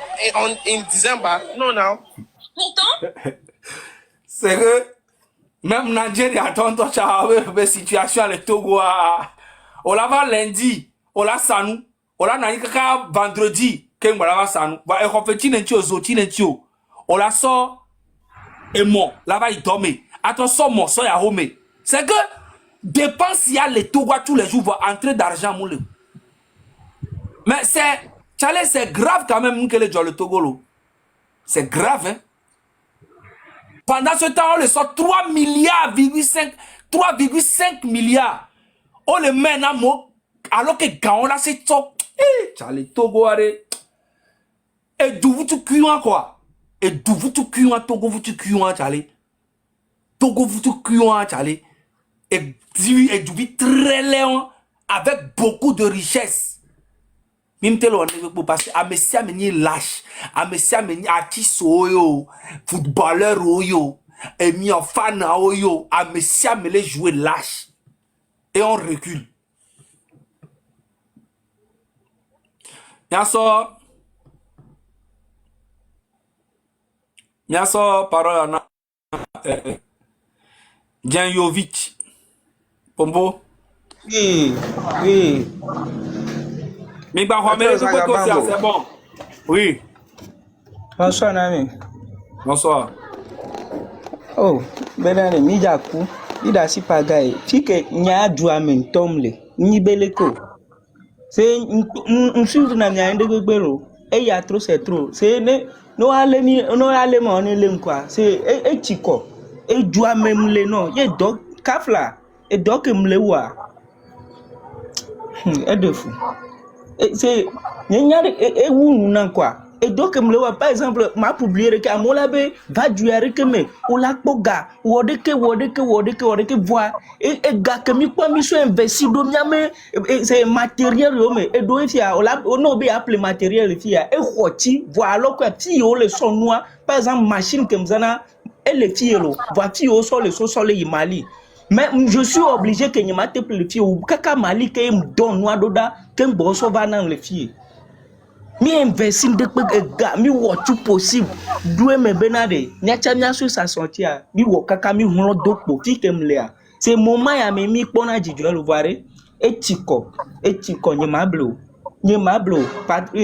in December. No, now. Pourtant, C'est que même Nigeria attend la situation le Togo on la va lundi, on la sanou, on la nani kaka vendredi, ken la va sanou. Va e refeti nentio zoti nentio. On la sort et mon, là va y dormir. Attention mon, so ya home. C'est que dépense y a le Togo tous les jours va entrer d'argent moule. Mais c'est grave quand même que les gens le Togo lo. C'est grave hein. Pendant ce temps, on le sort 3,5 milliards. On le met dans mot, alors que quand on l'a c'est top. Charlie Togo are. Et d'où vous tu cuis quoi? Et d'où vous tu cuis Togo vous tu cuis Charlie. Togo vous tu cuis Charlie. Et d'où très léon avec beaucoup de richesse. Mime telo on parce que Messia meni lâche, Messia meni artiste oyo, footballeur oyo, et mi en fan oyo, Messia me les jouer lâche. Et on recule. Nyaso parole na Djanjovic. Pombo. Oui. C'est bon. Oui. Bonsoir, Nami. Bonsoir. Oh, Benane, Mijaku, Ida Sipagai, Fike, Nya Duamen, Tomle, Nibeleko. C'est un suivre Nanya de Gbero, et y a trop, c'est trop. C'est no allemand, on est quoi. C'est un chico, et Duamen le nom, y'a doc, Kafla, et doc mlewa. Et de fou. C'est et où quoi et donc par exemple m'a publié que amolabe va durer que me ou la boga wodeke voix et gars que mi quoi mi so investi do miame c'est matériel mais et do fia on obi appeler matériel fia et khoti voilà quoi ti o le son noir par exemple machine comme ça et le fielo voiture au sol le sol le Mali. Mais je suis obligé que je mette le fille ou kaka Mali que me donne noix doda que me bosso va dans le fille. Mi investir de gars mi wo tout possible. Doué me benade. Nya sur sa sortir. Mi wo kaka mi holo dopo fi que me lea. C'est moment ya me mi pona jijo le voir et tiko ni mablo.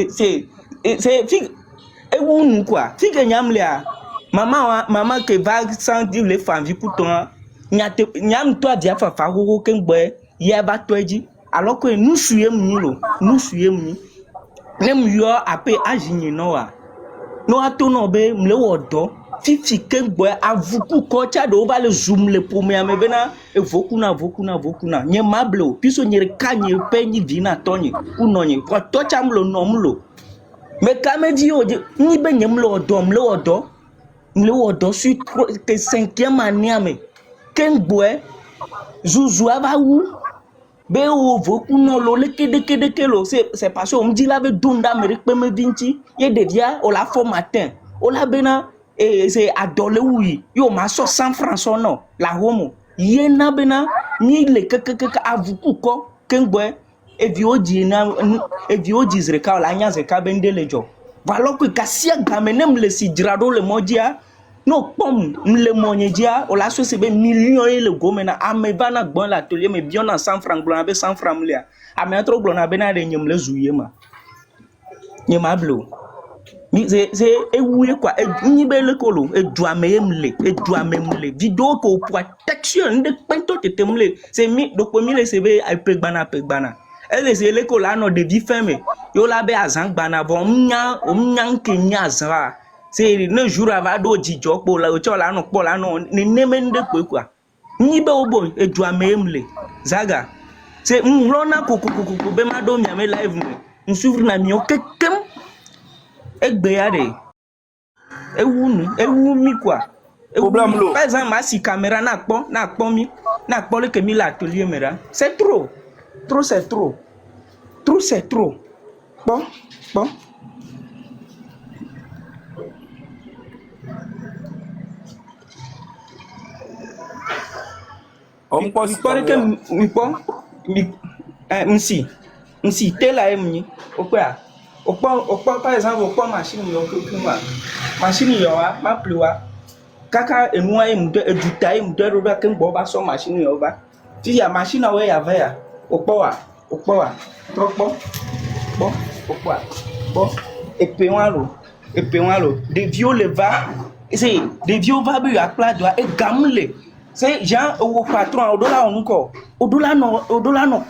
C'est fi et où quoi. Fi que nyam lea. Maman que va sans dire les femmes vi pour toi. Nyam toi dia fa ho kengbe ye ba toji alors que nous suivons même yo apé agini noa no atono be mle wodo fifi kengbe avuku ko cha do va le zoom le premier me bena e vokuna nye mablo piso nyere kanye penyi vina tonyi unonyi ko to chamlo nomlo me kamedi oje ni be nyemlo odo sur que 5e année me Kengboe, Zouzou Avaou, Béo, Vokuno, Lekede, c'est parce qu'on me dit la Dunda, Amérique, me vinci, yé de dia, on la fait matin, on la bena, et c'est à Doleoui, yo, ma so 100 francs son nom, la homo, yé na bena, ni le avukuko, Kengboe, et vio dizreka, la nyazeka bende le jo. Voilà que Kassia Gamenem le si drado le modia. Non, comme le mondial, on l'a su c'est millions et le gomena. A me bana bon l'atelier, mais bien en 100 francs, blanc avec 100 francs là. A me trop blanc avec na renyem le zouye ma. Nyema blo. C'est et oui quoi. Et ni belle colo. Et doit même le. Vidéo ko protection de pento tetemle. C'est mi donc mi le CV ay pegbana. Elle c'est le cola no de vie fermé. Yo la be azang bana bon mnya kenya azra. C'est le jour avant d'oji job pour la ochola no pour la no ni nemende quoi ni be obo e doit même le zaga c'est rona koko be ma do mi ame live me suivre na mi o kekem egbe ya de e wu mi quoi problème lo par exemple ma si caméra na pon mi na pon le que mi la atelier mera c'est trop bon On pense mi pare que mi pon mi si tela emni o pa par exemple o pa machine yo que moi machine yo wa ma pluwa kaka enua em de eduta em de ro que bo ba so machine yo ba ti ya machine we ya va ya o pa wa to bo e pe wan lo de vieux le va c'est de vieux va bu a plat doit e gamle c'est Jean au patron au dollar encore au dollar no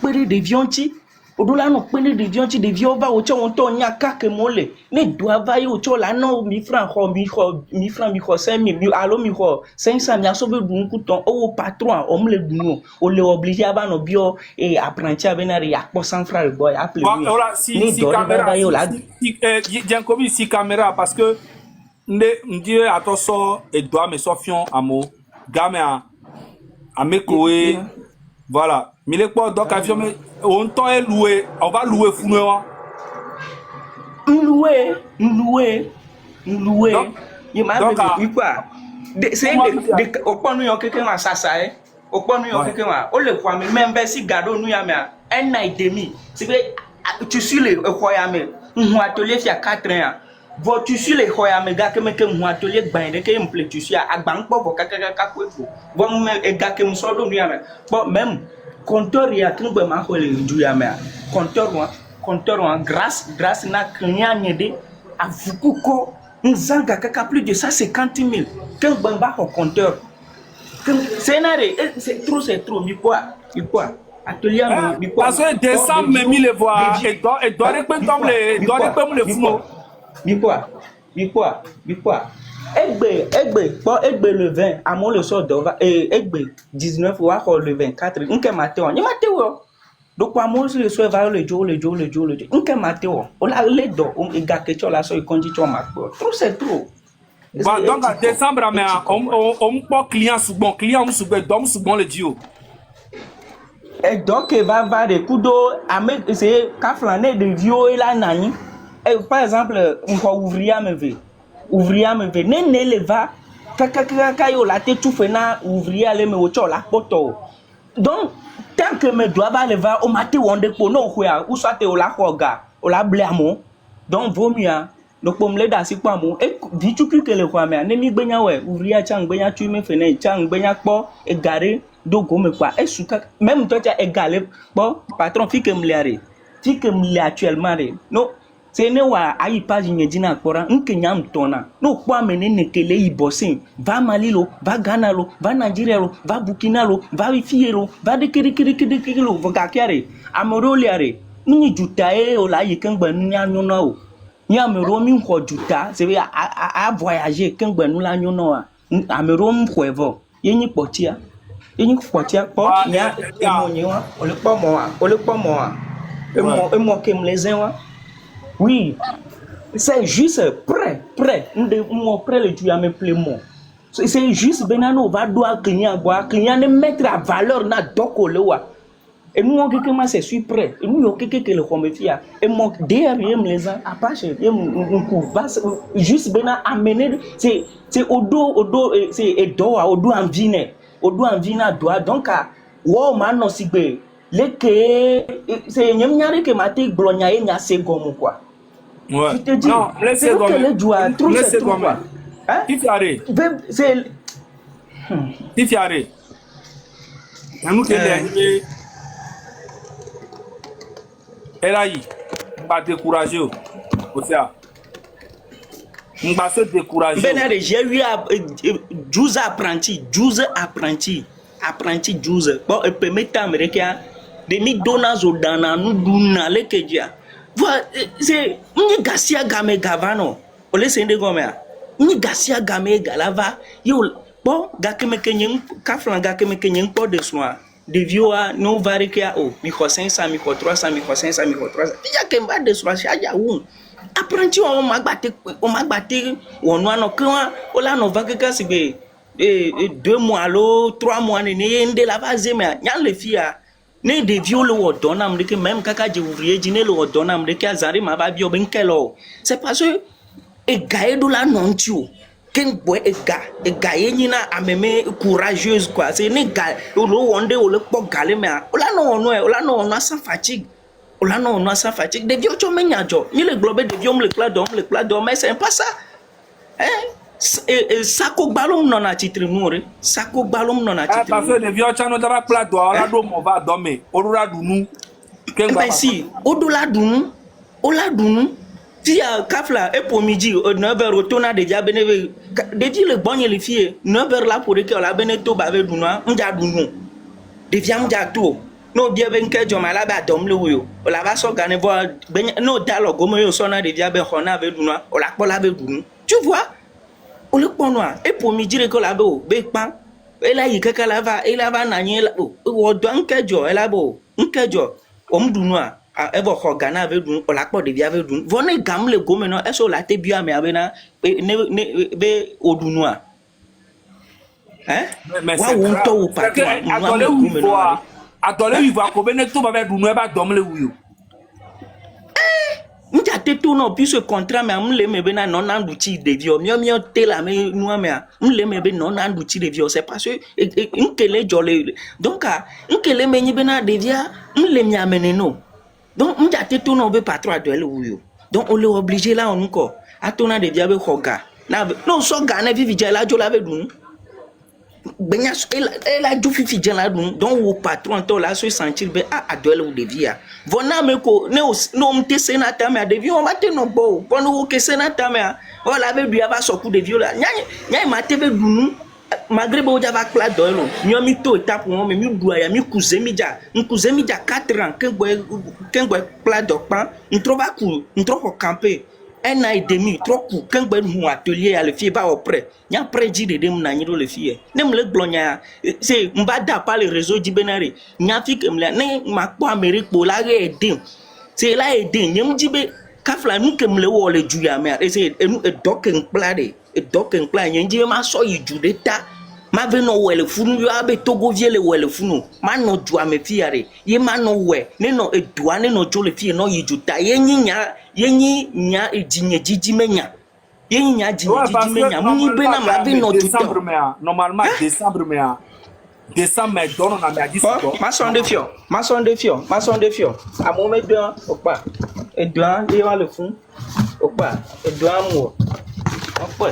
pere de vionti au dollar no pere de vionti de vieux va au chon to nyaka ke mole ne doit va au chon la no 1000 francs 5000 allo 500 mi aso be dun couton au patron o me le dun o le obligé aba no bio et apprenti abenari ya 100 francs le boy appelé voilà si caméra Giancobi si caméra parce que Ndieu attention et doit me sofion amo gamin à mes coé voilà mais les quoi donc avion mais on temps est loué on va louer founoir louer il m'a dit quoi c'est au point nous quelqu'un à ça au point nous quelqu'un on le croit mais même si gado nous ya mais un an et demi c'est que tu suis le croyame on atelier il y a 4 ans vo tu suis les khoya me ga ke me ke mu atelier gban de ke mple tu suis agban po vo kaka kwefo vo me e ga ke mu so do ya me bon même compteur ya kin gbe ma ko le du ya me compteur en grâce na knya nyede avuku ko nzanga kaka plus de 150 000 kin gbe ba ko compteur c'est trop mi quoi atelier mi quoi parce que décembre me mi le voir et doit répondre les fous mi quoi egbe le 20 à mon le sort d'ova et egbe 19 ou le 24 nke mateo ni mateo donc à mon le soir va le jour nke mateo on la le do on ga que tu la so condition ma trop c'est trop bah donc en décembre mais on pas client sous bon le dio et donc va de kudo avec c'est kaflané de vieux et la nani. Par exemple, on va ouvrir me ne le va kaka yo la te tout fait na ouvrir le me ocho la poto donc tant que me doit ba le va o mate wonde ko no khoya ou soit o la khoga o la blamo donc vaut mieux donc pour me le dans si quoi mo et dit tu que le quoi mais ne mi gbenya we ouvrir chang gbenya tu me fene chang gbenya po e garé do go me quoi et sou même toi tu as égalé bon patron fi que me actuellement non c'est ne wa ayi page nyedina kpora nke nyam tona no kwa menene kele ibosin va Mali lo va Ghana lo va Nigeria lo va Burkina lo va Fiero va de kiri lo va kiare amoro liare ni jutae o la yikengba nya nyona o ni amoro mi ko juta c'est a voyager kengba nu la nyona amoro m ko evo yenyi potia po nya emonyewa o le po mo emo kem lezenwa. Oui, c'est juste prêt. Nous prêt le tu as me plaît moi. C'est juste benano va doit client ne mettre à valeur na doko lewa. Et nous on quelque c'est suis prêt. Et nous on quelque le commercia. Et mon derrière les gens apache juste bena amener c'est odo c'est edoa odo en vine doa donc wo man sigbe le que c'est nyamnyare que maté glonya e nya se gomo quoi. Ouais. Je te dis, non, laissez gommer. C'est Tifiare. Nous qui l'ai elle a eu pas découragé aussi. On va se décourager. J'ai eu 12 apprentis. Bon, et permettre américain de mi donas au dana nous donna le kedia. Voilà, c'est ni gasia game gavano. Ole sende gomea. Ni gasia game galava. Yo bon gakeme kenyen kaflan gakeme kenyen po de soin. De vioa no varikia o mi ko 500 mi ko 300 mi ko 500 mi ko 300. Ya kemba de soin ya un. Apprenti on magbate on no kan o la no vakeka sibe 2 mois lo 3 mois ne ende la va zema nya le fia. Ne de vieux le donna me même kaka je ouvrier dîner le donna me que azari ma ba bio ben kelo c'est parce que e gaedo la non tu ken boy ega yenyina ameme courageuse quoi c'est ne ga lo wonde o le po gale me ola no ono sans fatigue ola no ono sans fatigue de vieux chome nyajo mi le globe de vieux me le plat mais c'est pas ça sako balum non a titre noure sako balum non a titre parce que de vieux chano dara plat do ola do mo va dormir orura dunu ben si odola dunu ola dunu Tia kafla et pour midi 9h retourna déjà bénévé depuis le bon les filles 9h là pour que la beneto bave dunwa nja dunu devia nja to no dia ben ke joma la ba dom le wo la ba so gane bo no dialogue gomo yo so na devia ben khona be dunwa o la po la be dunu tu vois o le pon noir et pour midi que la be pan et là il kaka la va et la va na nyi la o do nke jo e la bo nke jo o mdunwa evo ho Ghana avec nous on la porte de via avec nous vonne gam le gomme non eso la te bia me abena ne be odunua hein wa won to o pa atole wi va ko bene to ba be dunu e ba dom le wi o nja te to no puis ce contrat me amle me be na non andu chi de vio mio te la me nu me amle me be non andu chi de vio c'est parce que nkele jole donc nkele me nyi be na de via mle mi amene no. Donc, on a tout nos patron de l'ouïo. Donc, on est obligé là, on encore. À ton de diable, Hoga. Non, son gars, n'a vu la joie avec nous. Benyas, elle a du fifi là, donc, au patron, toi, là, se sentir, à duel ou de via. Vona me ko, non, te sénateur, mais de vieux, on va te non beau. Quand nous, que sénateur, mais, on l'avait dû avoir son coup de vieux là. Nya, ma teve nous. Malgré que vous avez plat d'oeil, nous avons mis tout étape pour moi, mais nous doit y avoir cousin midja 4 ans que vous plat d'oeil, nous trouvons cool, nous trouvons camper 1 an et demi, trop cool, quand vous atelier à le fier pas auprès, il y a près de dem naniro le fier, nem le glonia, c'est m'bada pas le réseau d'Ibenari, il y a fait comme là, ne m'a pas Amérique pour la aider, c'est là aider, n'y a dit kafla nous que me le juya mer et c'est nous docking plade et docking plan y ma so y judeta ma ve no we le funu yo abe togo vie le we le funu ma no jua me fiare ye ma no we ne no edua ne no jo le fie no y juta ye nya e jinye jiji menya ye nya jinye jiji menya mu be na ma ve no juta normalement décembre donne on a mis 10 maçon de fio à mon me doin opa et doin et va le fond opa et doin mo opa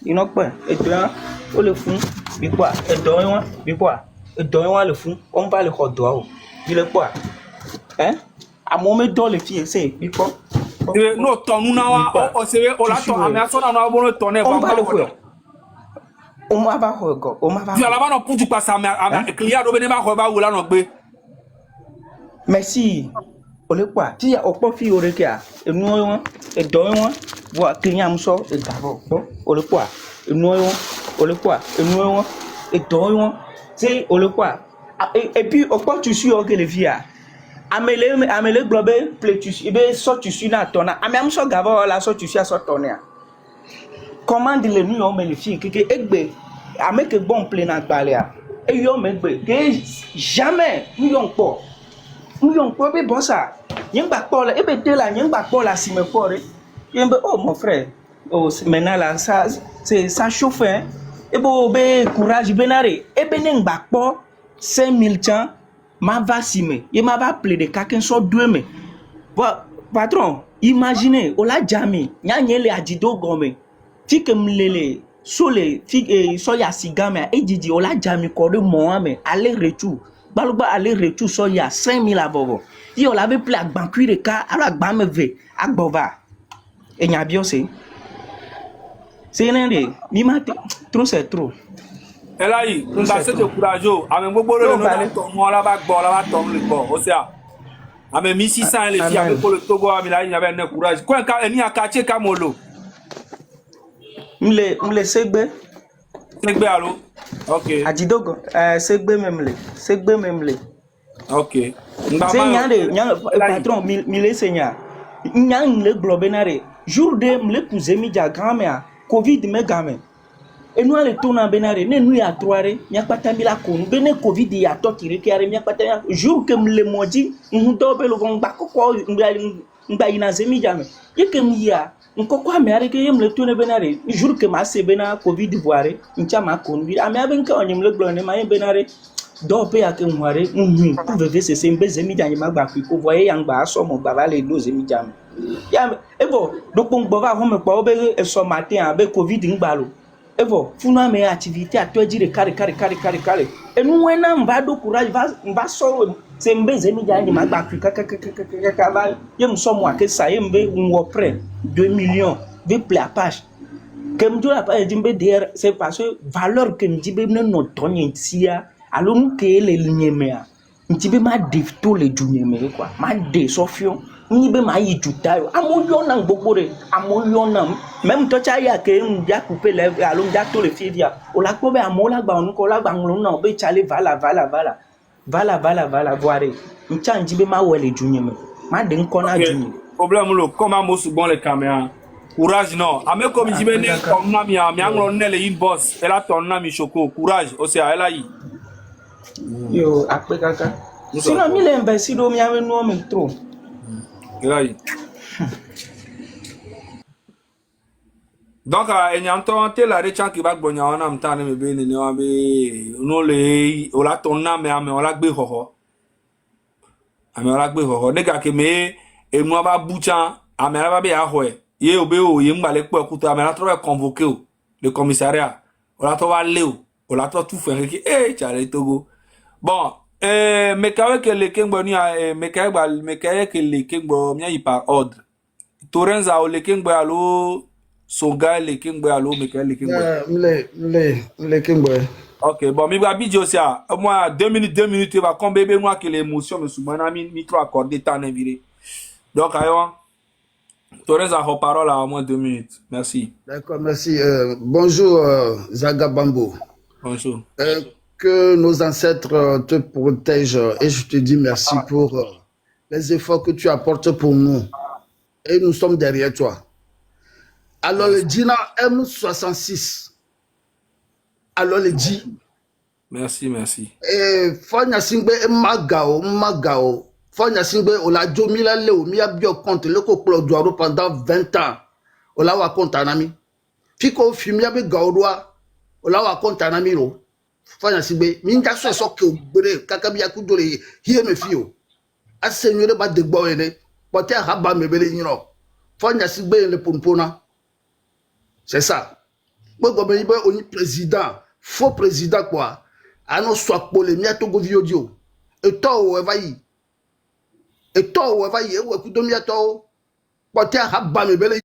il pas et doin au le fond bi quoi et doin le fond on va le doigt il est quoi hein à mon me doin le fille c'est bi quoi no ton nous na o c'est o la ton ameaçon na no bon tonner on va le faire on m'a pas tu ala ba no pour du passer à client do bene ba ko ba wula no gbe merci o le quoi ti ya opo fi ore kia enu won e do won bo client am so e gabo o le quoi enu won o le quoi enu won e do won c'est o le quoi et puis opo tu suis o que le via amele globe pletus e be so tu suis na tona am so gabo la so tu suis a so tona comment dire nous on me fille que egbe avec bon plein à balia et yo me gbe que jamais nous yon po be bon ça yen ba po la e be te la yen ba po la si me pore yen be oh mon frère oh maintenant là ça c'est ça chauffe hein e bo be courage benare e be ne ba po 5000 tiens ma va si me ye ma va appeler de quelqu'un soit deux me patron imaginez o la jami nya nyele ajido gome fike mlele sole fike soya sigame e didi ola jami ko de moame aller retour baluba aller retour soya 5000 abobo yi ola be pla agban cuire ka ala agban me ve agbova e nya biose c'est nende mi mate trop c'est trop elai nga se te courageux ame gbogbo le no to mo la ba gbo la ba to le gbo o sia ame 1600 le fi avec le Togo ami la nya be ne courage ko ka eni akache ka molo mle segbe allo OK ajidogo segbe memle OK patron mile senya nyang le globenare jour de mle couser mi ja grand-mère covid me game et nous le tourna benare ne nous ya troare nya pata mi la ko bene covid ya to kiri kare nya pata jour que mle moji ndobe lo gon ba ko ngba ina zemi jame yeke mia nkoko ame are ke yemle tone benare jour que ma se bena covid voire ncha ma konbi ame aben ka onyemle glone ma benare do pe ake nware pour veve se sembe zemi janye magba ko voye yang ba so mo gba ba le do zemi jame ya ebo do pongbo va home pa obe so matin abe covid ngbalo ebo funu ame activité atwejire kare enu wena mba do courage mba so sembe zemi janye magba ka ba yem so mo ake sa yembe unwo prêt 2 millions de play à page comme tu la pas dit der c'est parce que valeur que me dit be no tonye tia alo nu ke le nyemea ntibe ma defto le dunyeme quoi ma de sofion ni be ma yi jutayo amoyo na gbogbore amoyo na même to cha ya ke nja couper le alo nja to le fia o la ko be amola gba onu ko la gba nlu na be chale vala voir ncha njibe ma wele dunyeme ma de nko na dunyeme problème lo comment mo su bon les caméras courage non ame comme jibe ne comme na mi anglo ne le inbox ela ton na mi choko courage o se ela yi yo akpe kaka sinon mi le imbécile o mi ame no me trop ela yi donc enyanto te la rechan ki ba gbonya ona mtane me be ni wa be no le o la ton na me ame o la gbe hoho nega ke me enu aba bucha ame aba be ahoe ye obe o ye ngba le po ekuta ame la tro be convoquer o le commissariat o la to va le o la to tout faire que chale Togo bon me kawe ke le kengbo ni me kawe ke le kengbo mia yi par ordre Torenza o le kengbo alo Soga le kengbo alo me kawe le kengbo le kengbo. Ok, bon, mi va bidjo ça. Moi, 2 minutes, il va combler moi que l'émotion me soumane à mi trop accordé temps viré. Donc, ayon, tu aurais la parole à moins 2 minutes. Merci. D'accord, merci. Bonjour, Zaga Bambo. Bonjour. Que nos ancêtres te protègent et je te dis merci pour les efforts que tu apportes pour nous. Et nous sommes derrière toi. Alors, le Dina M66. Alors le dit. Merci. Fonya singbe magao. Fonya singbe ola jomila leo mi abio compte le ko plodoaro pendant 20 ans. Ola wa compte anami. Fiko fimi abe gaodoa. Ola wa compte anami ro. Fonya singbe mi nja so ke ogbere kakabi akudole hie me fio. Asenyore ba de gbo ene. Pote haba mebele yino. Fonya singbe le pompona. C'est ça. Moi comme il est président faux président quoi ano soit pour les miato go viodio et to evayi e ku do miato pote haba me bele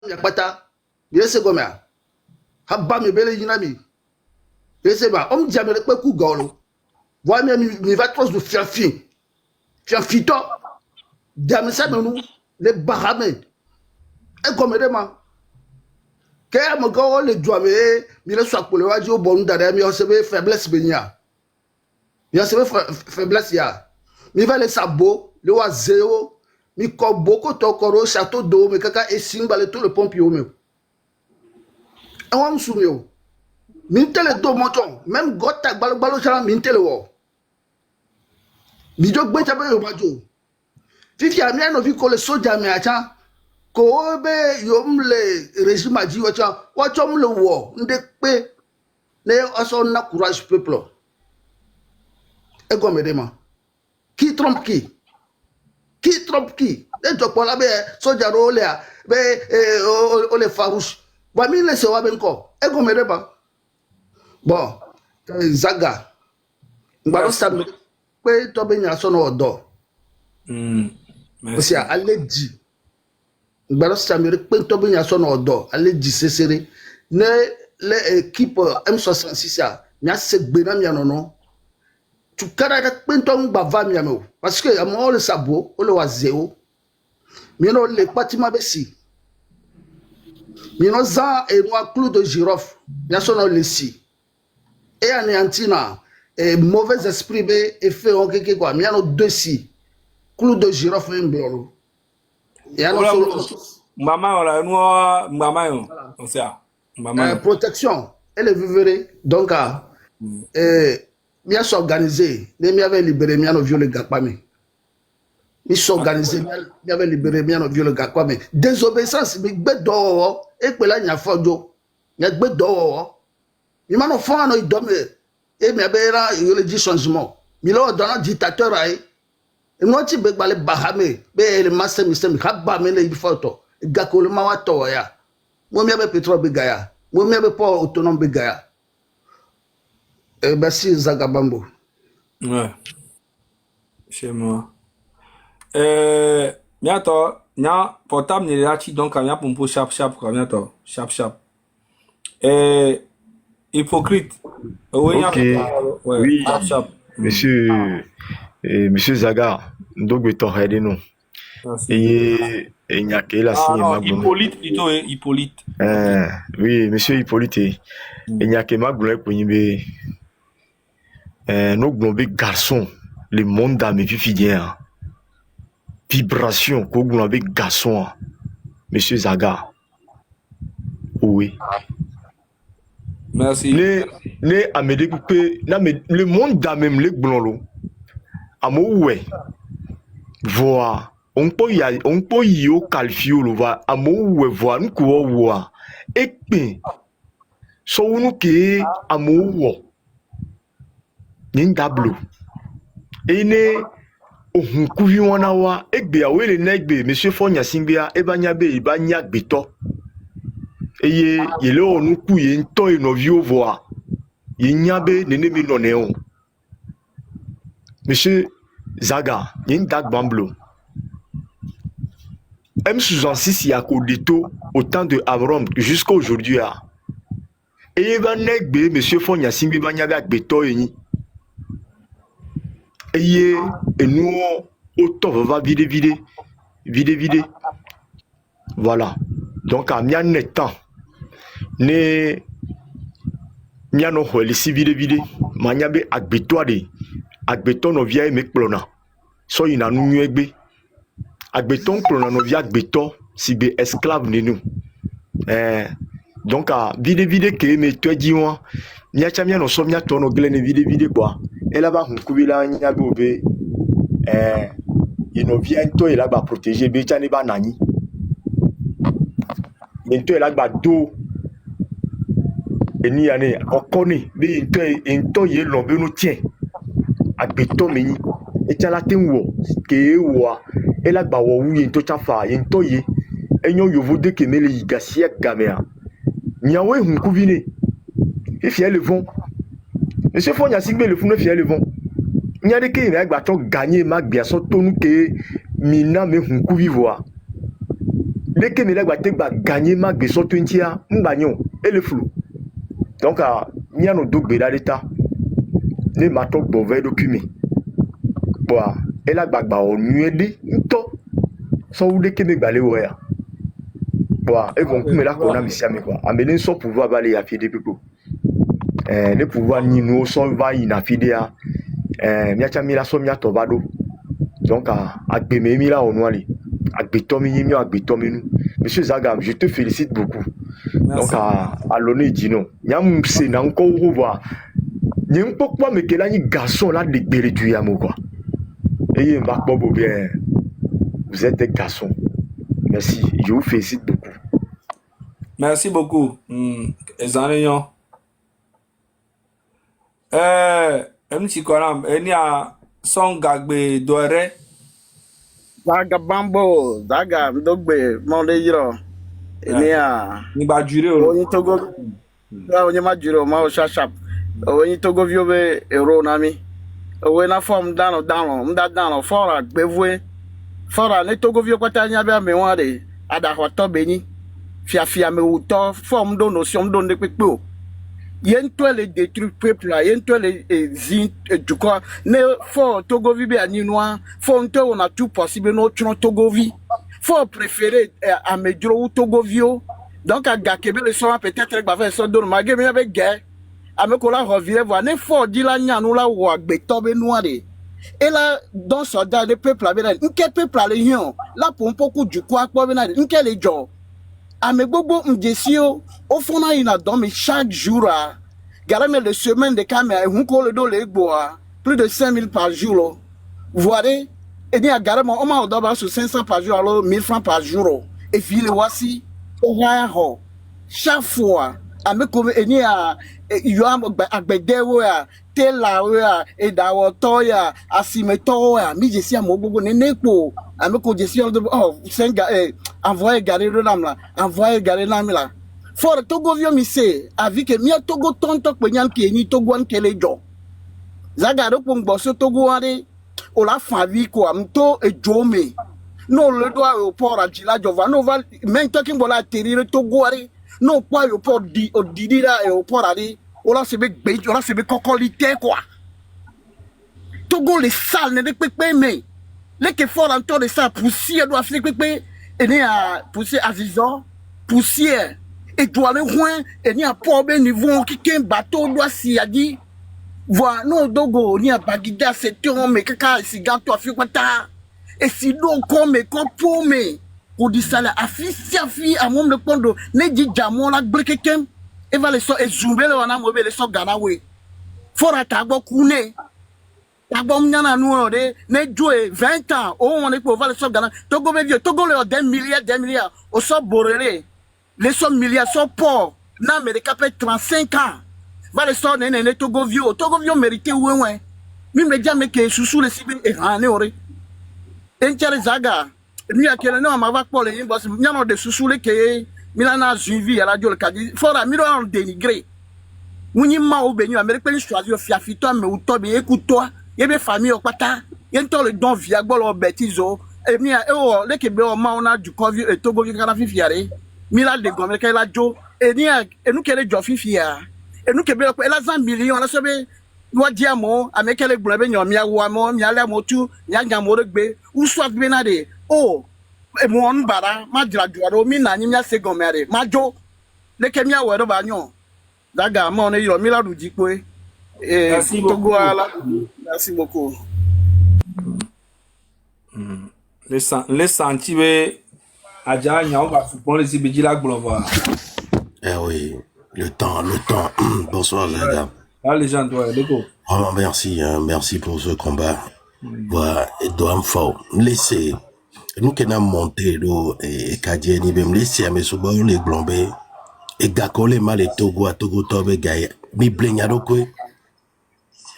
ya pata yese gomea haba me bele yinami yese ba om jamere pe ku golo voi mi va trop de fiafito jamisa nous les bahamé et comme demain que mon gars le doit mais le soit pour le radio bon d'ailleurs mais on se fait faiblesse benia il se fait faiblesse ya mi va le sabo le wa zéro mi ko boko to koro château d'eau mais kaka et simba le tout le pompe yo me on soumio mi tele do moton même gota balo chala mi tele wo mi jog be tabe yo majo fifi amia no vi ko le soja me acha ko be yom le régime a dit wachom le wo ndekpe ne aso na courage peuple e go medema qui trompe qui de to pola be soja role a be o le farouche ba mi le se wa ben ko e go medema bon Zaga ngba sta pe to be nya so no odo merci allez Gbaro Samiri pento bi nyaso na odo ale di sesere ne le équipe M66 a nya segbe na mia nono tu kara da pento ngba va mia me parce que amo le sabo o le wa zeo mi no le patima besi mi no za e no clou de girofle nyaso na le si et anéantina et mauvais esprit be e fait on quelque quoi mi no deux si clou de girofle mbelo. Protection et le vivre donc bien s'organiser les mi avait libéré mi no violé gapami mi s'organiser mi avait libéré mi no viole gars quoi mais désobéissance mi gbe do e pe la nya fojo nya gbe do mi mano fo ano idome e mi abera le dit changement mi lo dans dictateur ai e no ti be gbale bahame be le master mi habba me le photo gars ko le ma wa to ya mo mi abe pétrole be gaya mo mi abe port autonome be gaya merci Zagabambo. Ouais. Chez moi. Bientôt, nya portable ni là donc nya pompo sharp quoi bientôt sharp. Hypocrite. Oui, oui. Monsieur Zaga, donc beto aider nous. Et nya ke la signe ma Hippolyte plutôt Hippolyte. Oui, monsieur Hippolyte. Et nya ke ma glo ko yimbe nos globés garçons, le monde d'âme fidèle. Vibration, qu'on globé garçon, monsieur Zaga. Oui. Merci. Le le monde d'âme même le glolo. Amo ouais. Voir. On peut y au calfio le va. Amo ouais voir nous quoi voir. Et puis, so nous que amo ouais. N'indablo ene ohunkuvi wana wa egbe awele na egbe monsieur Fonya Singbia ebanyabe ibanya gbeto eye yele onuku ye nto enovio voa ye nyabe nene mi noneon monsieur Zaga n'indag bamblo M66 ya kodito au temps de Avram jusqu'à aujourd'hui eye ba negbe monsieur Fonya Singbia banyabe gbeto eni et nous autant va vide. Voilà. Donc à mia netan ne mia no ho lisi vide manya be agbeto no via me plona so ina nu egbe agbeton plona no via agbeto si be esclave ne nous donc à vide que me to di won mia cha mia no so mia to no glene vide quoi et là-bas on kubila nyabobe il no vient to et là-bas protéger be cha ne ba nani into et là-bas do eni ane okoni be into ye lombe no tien agbeto meni et cha la tenwo ke wa et là-bas wo wu into cha fa into ye enyo yovo de ke mele yigasia gamea nyawe hunkubine if ye le vont monsieur Fonya Singbia le fou ne fier le vent. Il y a des qui ont gagné ma biaso tonu que mina me hunku vivoa. Les qui ont gagné ma biaso tuntia mbagnon et le flou. Donc il y a nos deux béda d'état. Ne mato bové document. Bon, et la bagba on nuedi to. Sans ou de qui me balé ouais. Bon, et bon comme là qu'on a mis ça mais quoi. Amener son pouvoir balé à pied des people. Le pouvoir ni nous sommes va inafidea miacha mila so miato bado donc agbeme mi la onwali agbetomi yimi agbetomi nu monsieur Zaga je te félicite beaucoup. Donc à l'honneur dino nyam se na nko voir nyem pokwa me kela ni garçon là de beredu ya mo quoi et mba bobo bien vous êtes des garçons. Merci, je vous félicite beaucoup. Merci beaucoup. Ezanion. Mchikoram, enia song gagbe dore. Zaga bambo, zaga mdogbe, monde yiro. Enia. Ni ba jure o. Oni togo. Oni ma jure o ma o shashap. Oni togo viobe ero nami. Owe na form dano mda dano fora gbevwe. Fora ne togo vio kwata nya be me wade. Ada hoto beni. Fia me uto form do notion do ne pepe. Yen toi les détruits peuple là, yen toi les zin du quoi ne faut Togovi be aninois, faut on a tout possible notre Togovi. Faut préférer à Medro ou Togovio. Donc à Gakebe le soir peut-être va faire ça donne magé mais avec guerre. À me coller revient voir ne faut dire la nya nous là ou à Betobe noir. Et là dans ce dans le peuple là, quel peuple là les là pour beaucoup du quoi quel est John. Ame bobo mjesio ofona ina dormi chaque jour garame le semaine de caméra hunko le do le boa plus de 5000 par jour voyez Et ni agare mo o ma o doba sur 500 par jour alors 1000 francs par jour. Et puis le voici au rare. Chaque fois ame ko eni a yo am agbedewo ya tela ya e dawo to ya asimeto ya mi jesi am gbogbo ni nepo ame ko jesi on oh senga envoyer gare ram la envoyer gare lam la for Togo vio mi se avi ke mi Togo tonto pe nyan ke ni Togo an kele jo zagaro po ngbo so Togo ari o la favi ko am to e jome no le do aéroport a jila jova no va même talking bola atterrir Togo ari no pas aéroport di o didi la aéroport ari o la se be gbe o la se be kokolite quoi Togo les salles ne pepe mais les que fort en temps de ça poussière doit faire pepe et ni a poussière azizon poussière et doit le loin et ni a pas niveau qui qu'un bateau doit s'y a dit voilà non dogo ni a bagida c'est un mais kaka si gâteau a fait quoi ta et si donc comme pour me pour dire ça la affiche à mon le condo ne dit jamon la brique kem et va le so et zoomer le wana mobile so gana we fora tagbo kune tagbo mnyana nu de ne joe 20 ans o on est pour va le so gana Togo be vieux Togo le 2 milliards au so borere les so milliards so pauvres na America peut 35 ans va le so ne Togo vieux mérité ouais mi me dia me ke susu le sibi e hané ore enchare zaga mi akele no ma va pole yin boss nyano de susu le ke milana suivi à la radio le kadi fora mi do dénigrer Mouni ma ou béni, Amérique peut choisir fiafito, mais ou toi, bien écoute-toi, y a famille au pata, y a le don viagbol au bêtiso, et bien, les Québécois, on a du Covid, et Togo, il y a la fifiare, Mila de Gomme, il y a la Jo, et nous qui est Joe Fifia, et nous Québécois, il y a 100 millions, on a sauvé, nous diamo, avec les blabés, il y a Wamo, il y a la motu, il y a Gamorbe, ou soit Benade, oh, et mon bara, ma draduaro, mina, ni mia segomere, ma Jo, les Kemia ou Bagnon. Daga, mon est Mila Dujikwe. Merci beaucoup. Merci beaucoup. Les sentiments, Adja, on va supporter les Ibédi la Glova. Eh oui, le temps. Bonsoir, les gars. Ah, les gens, toi, d'accord. Oh, merci, merci pour ce combat. Voilà, et doit me faut laisser. Nous qui avons monté, et Kadien, il va me laisser à mes soubons, les glombés. Et gakole mal et Togo à Togo tobe gaye mi blenyado kwe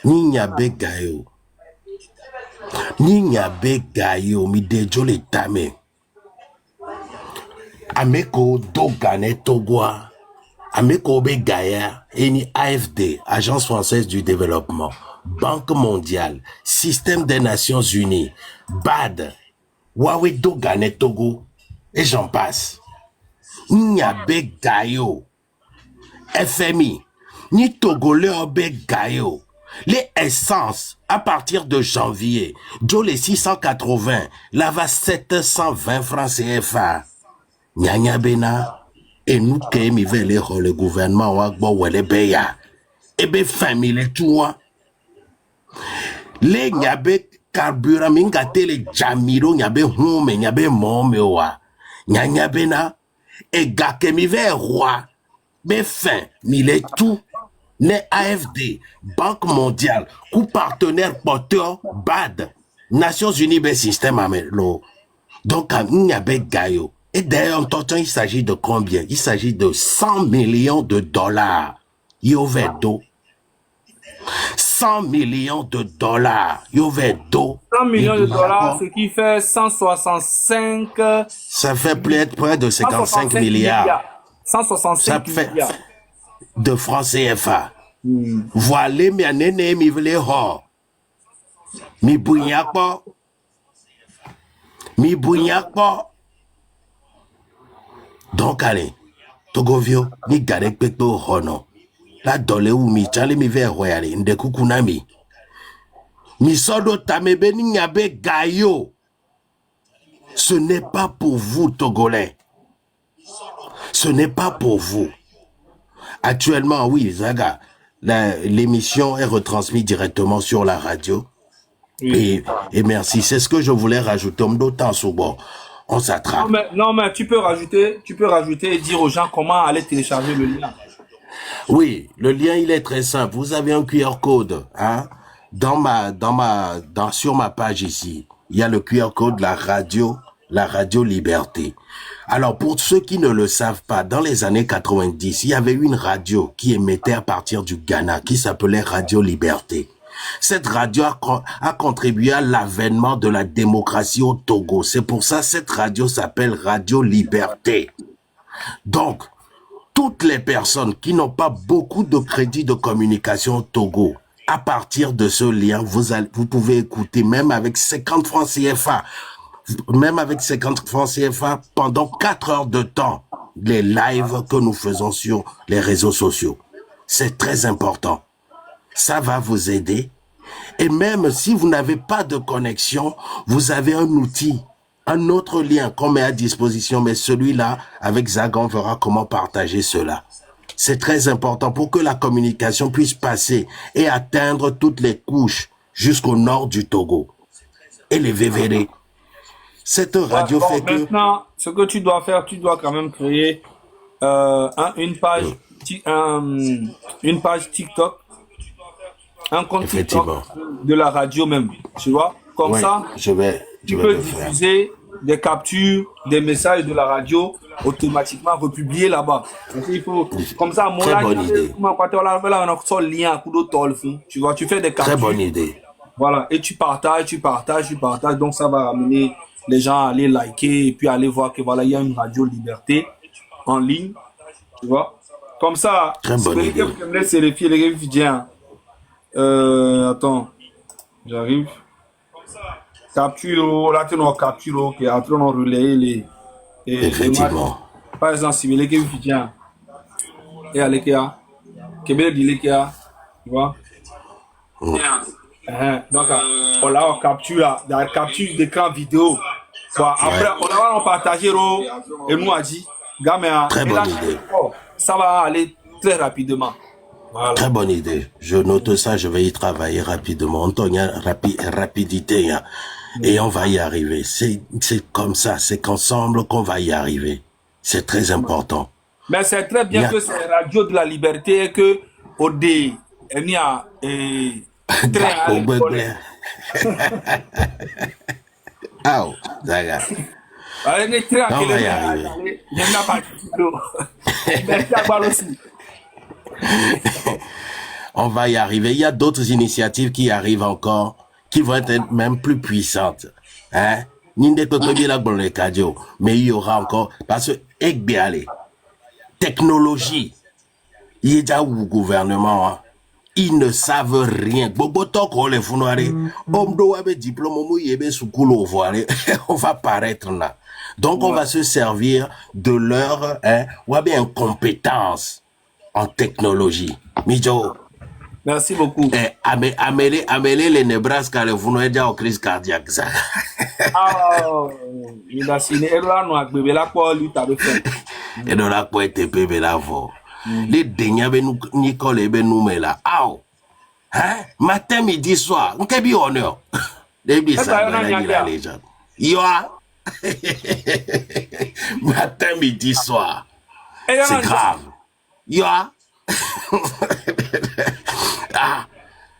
ni nyabe gayo mi dejo le tame ameko dogane Togoa ameko be gaya eni AFD Agence Française du Développement Banque Mondiale Système des Nations Unies BAD Wawe dogane Togo et j'en passe. Nyabe gayo FMI ni Togolais obe gayo les essences à partir de janvier Joe les 680 lava 720 francs CFA nyanya bena et nous que mi vele le gouvernement wa gbo wele beya ebe famille toi les nyabe carburant minga tele jamiro nyabe hume nyabe mome wa nyanya bena et gars que mi ve roi mais fin mi les tout ne AFD Banque Mondiale coup partenaire porteur BAD Nations Unies be système amelo donc il y a be gayo et d'ailleurs en temps il s'agit de combien? Il s'agit de 100 millions de dollars yovedo 100 millions de dollars yovedo 100 millions de dollars, ce qui fait 165... Ça fait près de 55 milliards. 165 milliards. De francs CFA. Voilà, mi anene mi vle ho. Mi bouignac pas. Donc allez, Togovio, ni garek peto hono. La dole ou mi chale mi ve royale, nde kukunami. Mi sodo tamebe ni nyabe gayo. Ce n'est pas pour vous, Togolais. Ce n'est pas pour vous. Actuellement, oui, Zaga, l'émission est retransmise directement sur la radio. Oui. Et merci. C'est ce que je voulais rajouter. D'autant souvent, on s'attrape. Non, mais tu peux rajouter et dire aux gens comment aller télécharger le lien. Oui, le lien, il est très simple. Vous avez un QR code, hein, sur ma page ici. il y a le QR code, la radio Liberté. Alors, pour ceux qui ne le savent pas, dans les années 90, il y avait une radio qui émettait à partir du Ghana, qui s'appelait Radio Liberté. Cette radio a contribué à l'avènement de la démocratie au Togo. C'est pour ça que cette radio s'appelle Radio Liberté. Donc, toutes les personnes qui n'ont pas beaucoup de crédits de communication au Togo, à partir de ce lien, vous pouvez écouter même avec 50 francs CFA, pendant 4 heures de temps, les lives que nous faisons sur les réseaux sociaux. C'est très important. Ça va vous aider. Et même si vous n'avez pas de connexion, vous avez un outil, un autre lien qu'on met à disposition, mais celui-là, avec Zag, on verra comment partager cela. C'est très important pour que la communication puisse passer et atteindre toutes les couches jusqu'au nord du Togo. Et les VVD. Cette radio fait que... Maintenant, ce que tu dois faire, tu dois quand même créer une page TikTok, un compte TikTok de la radio même, tu vois. Comme ça, tu peux diffuser des captures, des messages de la radio automatiquement republiés là-bas. Il faut, comme ça, tu vois, tu fais des captures. Très bonne idée. Voilà, et tu partages, donc ça va amener les gens à aller liker et puis aller voir que voilà, il y a une radio Liberté en ligne, tu vois. Comme ça, c'est les filles, attends, j'arrive. Capture, là, tu as capture, qui est en train de relayer effectivement. Par exemple, si vous voulez et à l'Ekea, tu vois. Donc, on a capture la capture d'écran vidéo. Après, on va partager et nous a dit, très bonne idée. Ça va aller très rapidement. Voilà. Très bonne idée. Je note ça, je vais y travailler rapidement. Antonia, rapidité. Hein. Et on va y arriver. C'est comme ça, c'est qu'ensemble qu'on va y arriver. C'est très important. Mais c'est très bien que c'est Radio de la Liberté et que OD, il y a très ah, d'accord. On va y arriver. On va y arriver. Il y a d'autres initiatives qui arrivent encore, qui vont être même plus puissantes. Hein? Mais il y aura encore, parce que, technologie, il y a déjà au gouvernement, hein? Ils ne savent rien. On va paraître là. Donc, on va se servir de leur incompétence en technologie. Merci beaucoup. Amélie les Nebraska, les vous n'êtes déjà en crise cardiaque. Il a signé. Et là, nous avons la quoi, lui, t'as fait. Et dans la quoi, t'es payé là, les derniers, Nicole et Benoumela. Hein? Matin, midi, soir. On peut bien honneur. Les ça, la légende. Yoa. Matin, midi, soir. C'est grave. Yoa.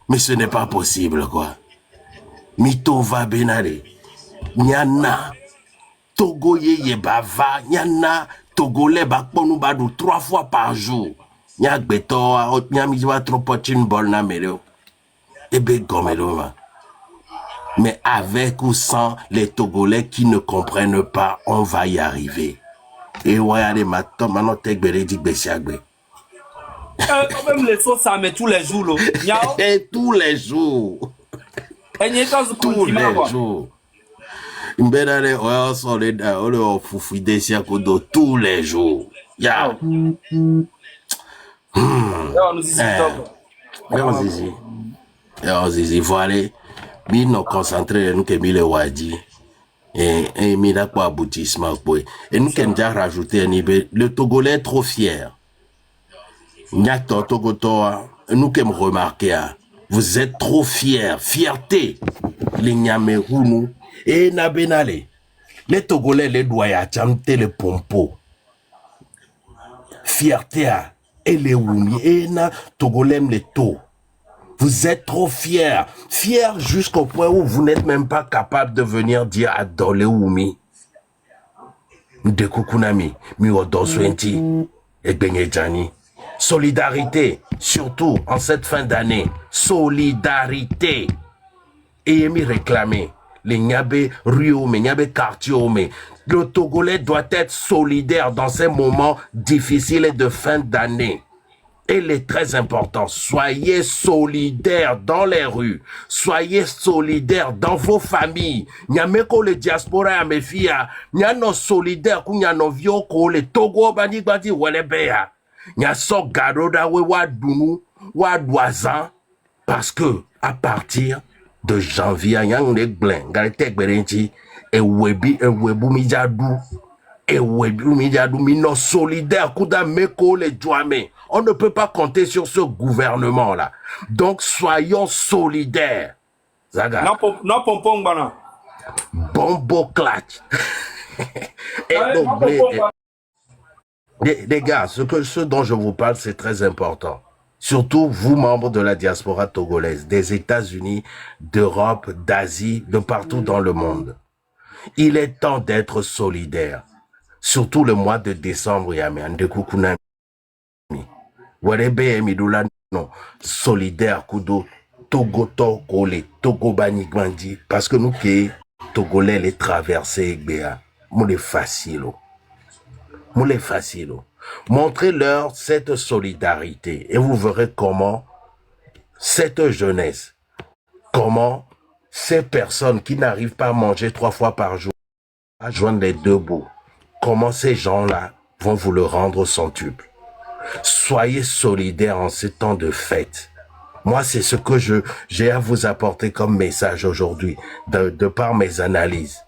Mais ce n'est pas possible, quoi. Mito va benale. Nyana. Togo ye bava. Nyana. Togolais bakponu badou 3 fois par jour. Nya gbeto nya miwa trop potin bol na mero. Ebe gomelo. Mais avec ou sans les Togolais qui ne comprennent pas, on va y arriver. Et regardez maintenant tek bere dik besiagbe. Même les sauces ça met tous les jours Et tous les jours. Tous les jours. Mbedare oya solide ole ofufu desia kodo tous les jours. Ya. Zizi voilà. Mi no concentré nous que mi le wadi. Et mi da quoi aboutissement quoi. Et nous qu'en déjà rajouter le Togolais est trop fier. Nyato Togotoa, nous qu'aime remarquer. Vous êtes trop fiers, fierté. Les Nyamerounou. Et na benale, les Togolais les doya chamte le pompo. Fierté et les ouni et na Togolais les to. Vous êtes trop fiers. Fiers jusqu'au point où vous n'êtes même pas capable de venir dire à Dole Oumi. De Kukunami, mi Odoswenti, et Benedjani. Solidarité, surtout en cette fin d'année. Solidarité. Et mi réclamer. Les Nyabé Rio, mais Nyabé Quartier, mais le Togolais doit être solidaire dans ces moments difficiles et de fin d'année. Et il est très important, soyez solidaires dans les rues, soyez solidaires dans vos familles. Nyameko le diaspora ya mefia, nyano solidaire ku nyano vio ko le Togo bani badi welebea. Nyaso garoda we wadunu, wadwazan, parce que à partir de janvier, nyang le glen, galete gberenchi, e webu mijadu. Et oui, nous solidaires, on ne peut pas compter sur ce gouvernement-là. Donc, soyons solidaires. Zaga. Non, pompon, bana. Bombo clutch. Et donc, les gars, ce dont je vous parle, c'est très important. Surtout vous, membres de la diaspora togolaise, des États-Unis, d'Europe, d'Asie, de partout dans le monde. Il est temps d'être solidaire. Surtout le mois de décembre, Yamian de Kukunami. Warebe Midula, non, solidaire, Kudo, Togoto, Kole, Togobani Gwandi, parce que nous, qui Togolais, les traversés, Béa, moulé facile. Moulé facile. Montrez-leur cette solidarité et vous verrez comment cette jeunesse, comment ces personnes qui n'arrivent pas à manger 3 fois par jour, à joindre les deux bouts, comment ces gens-là vont vous le rendre centuple. Soyez solidaires en ces temps de fête. Moi, c'est ce que j'ai à vous apporter comme message aujourd'hui, de par mes analyses.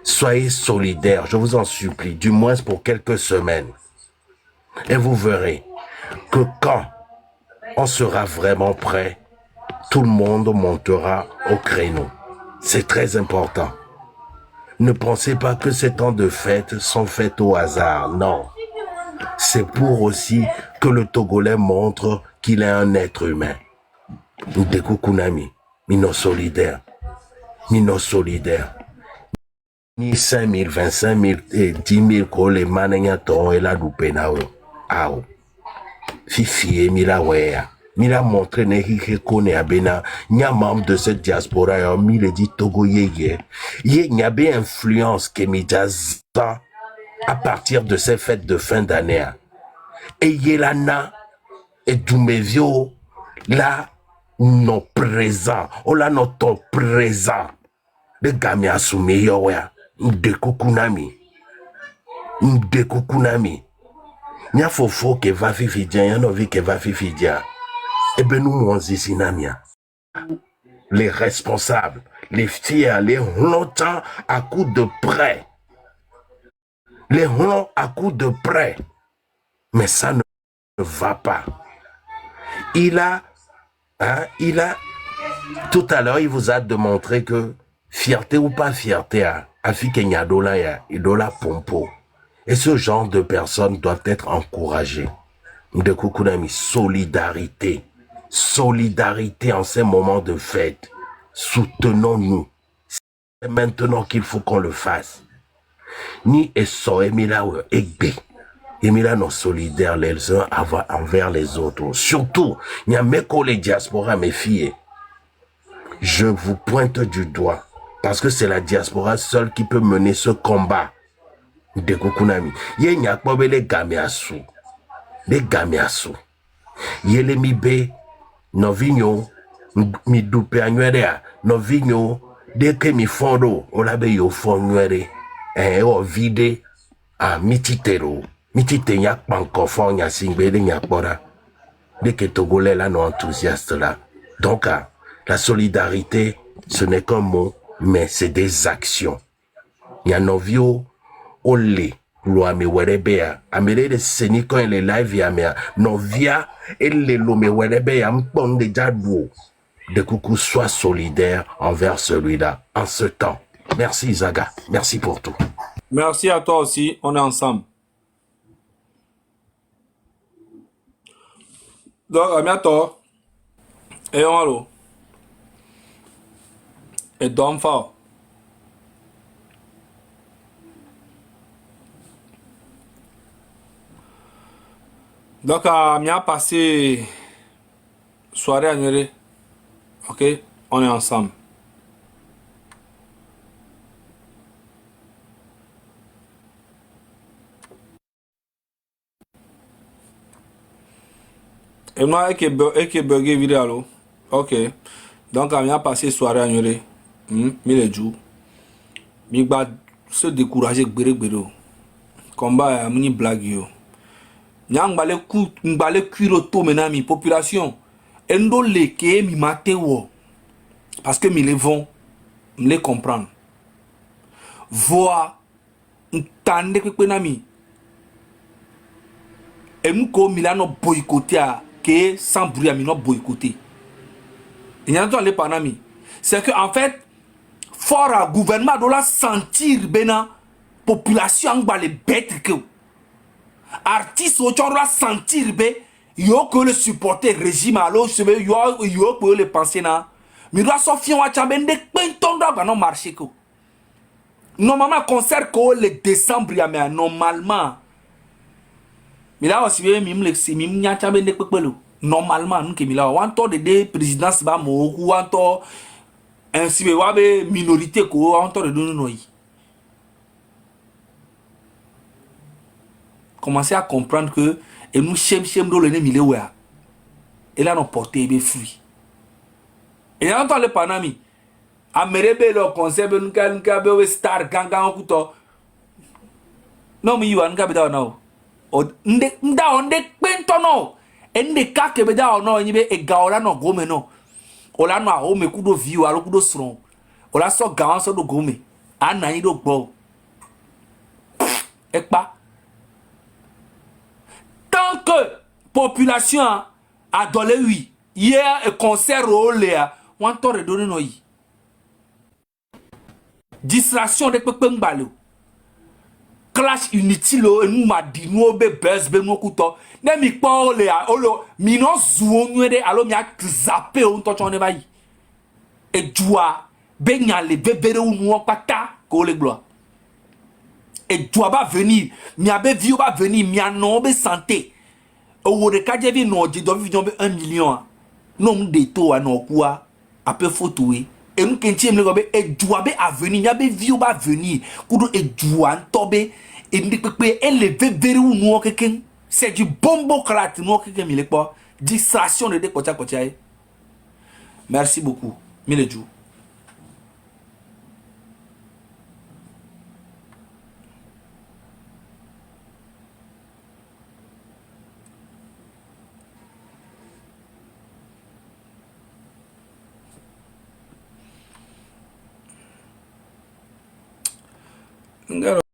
Soyez solidaires, je vous en supplie, du moins pour quelques semaines. Et vous verrez que quand on sera vraiment prêt, tout le monde montera au créneau. C'est très important. Ne pensez pas que ces temps de fête sont faits au hasard, non. C'est pour aussi que le Togolais montre qu'il est un être humain. Ndekukunami, Mino solidaire, Mino solidaire. Ni 5 000, 25 000 et 10 000 ko le manenya to et la dupenao. Ao. Fifi mila wea. Mila montre ne hike kone abena. Nya membre de cette diaspora ya mile dit Togo yeye. Ye nyabe influence ke mijaza à partir de ces fêtes de fin d'année. Et yelana et Doumevio là non présent. Oh là non ton présent. De gamia soumeyo wea. Ndekukunami. Ndekukunami. Nya fofo ke va fifidia, ya no vi ke va fifidia. Eh ben nous monzisinamia. Les responsables, les fiers, les longtemps à coup de près. Les longs à coup de près. Mais ça ne va pas. Il a, tout à l'heure, il vous a démontré que fierté ou pas fierté, afi kenya dola ya, idola pompo. Et ce genre de personnes doivent être encouragées. De Kukunami, solidarité. Solidarité en ces moments de fête. Soutenons-nous. C'est maintenant qu'il faut qu'on le fasse. Ni eso emila egbe. Emila non solidaires les uns envers les autres. Surtout, il y a mes collègues diaspora, mes filles. Je vous pointe du doigt. Parce que c'est la diaspora seule qui peut mener ce combat. De Kukunami. Ye n'y a pas les gamiasu. Les gamiasu. Ye les mibe. Novinho. Mi dupe annuerea. Novinho. Dès que mi fondo. Olabe yo fonnuere. O vide. Ah, mititero. Mitite nyak pankofon nya singbe de nyak bora. Dès que Togolais là non enthousiaste là. Donc, la solidarité, ce n'est qu'un mot, mais c'est des actions. Nya novio. Olé, loame werebea, amere de seni quand les live yamea, novia, et les lome werebea, mpon de jadou. De coucou, sois solidaire envers celui-là, en ce temps. Merci Zaga, merci pour tout. Merci à toi aussi, on est ensemble. Donc, à bientôt. Et on allo. Et dorme fort. Donc, on a passé soirée à Néré. Ok, on est ensemble. Et moi, et qui bugué vidéo. Ok. Donc, on a passé soirée à Néré. Mille jours. Migba se décourager gbere. Combat à mini blague yo. Nyang mbale cuiro to menami population. Endo le ke mi mate wo. Parce que mi les vont me les comprendre. Voa ntande que nami. Et nous comme Milano boycotté à que sans bruit à mi no boycotté. Il y a pas les panami. C'est que en fait fort à gouvernement doit sentir bena population ba les bêtes que artiste au doit sentir be yo que le supporter régime alors je veux yo que le penser na mi doit sortir wa chambende penton da non marché que normalement concert ko le décembre ya mais normalement mi là aussi mi me le mi nya chambende pepelo normalement nous que mi là wan to de présidence ba mo wan to ainsi be wa be minorité ko wan to de no yi. Commencer à comprendre que et nous chem do le nemi lewe et là non porter be fruit et là on le panami amerebe le concert be nka be star ganga kuto no mi yuan ka be da no o nda onde pento no ende ka ke be da no nyibe e gaola no gome no ola no a o me kudo view alo kudo sron ola so gawan so do gome anayi do gbo e pa. Tant que population a donné oui, hier un concert au Léa, on t'en redonne no yi. Distraction de pepeng balo. Clash inutile et nous m'a dit nous be buzz be nous couteau. Ne mi pas au Léa, olo mi non zuo nuede alo mi a zappé on t'en chone bayi. Et joie be nyale be bere ou nous pata ko le gloire. Et joie va venir, mi abe vie va venir, mi a non be santé. Au de kadje vi no di do vi 1 million. Non de to a no kwa a peu photoé. Et nous kentie me gobe et joie be a venir, mi abe vie va venir. Kudo e joie tobe et ndi pepe élevé vers ou no keken. C'est du bombo krat no keken mi le po. Distraction de kocha. Merci beaucoup. Mille jours. Ngaro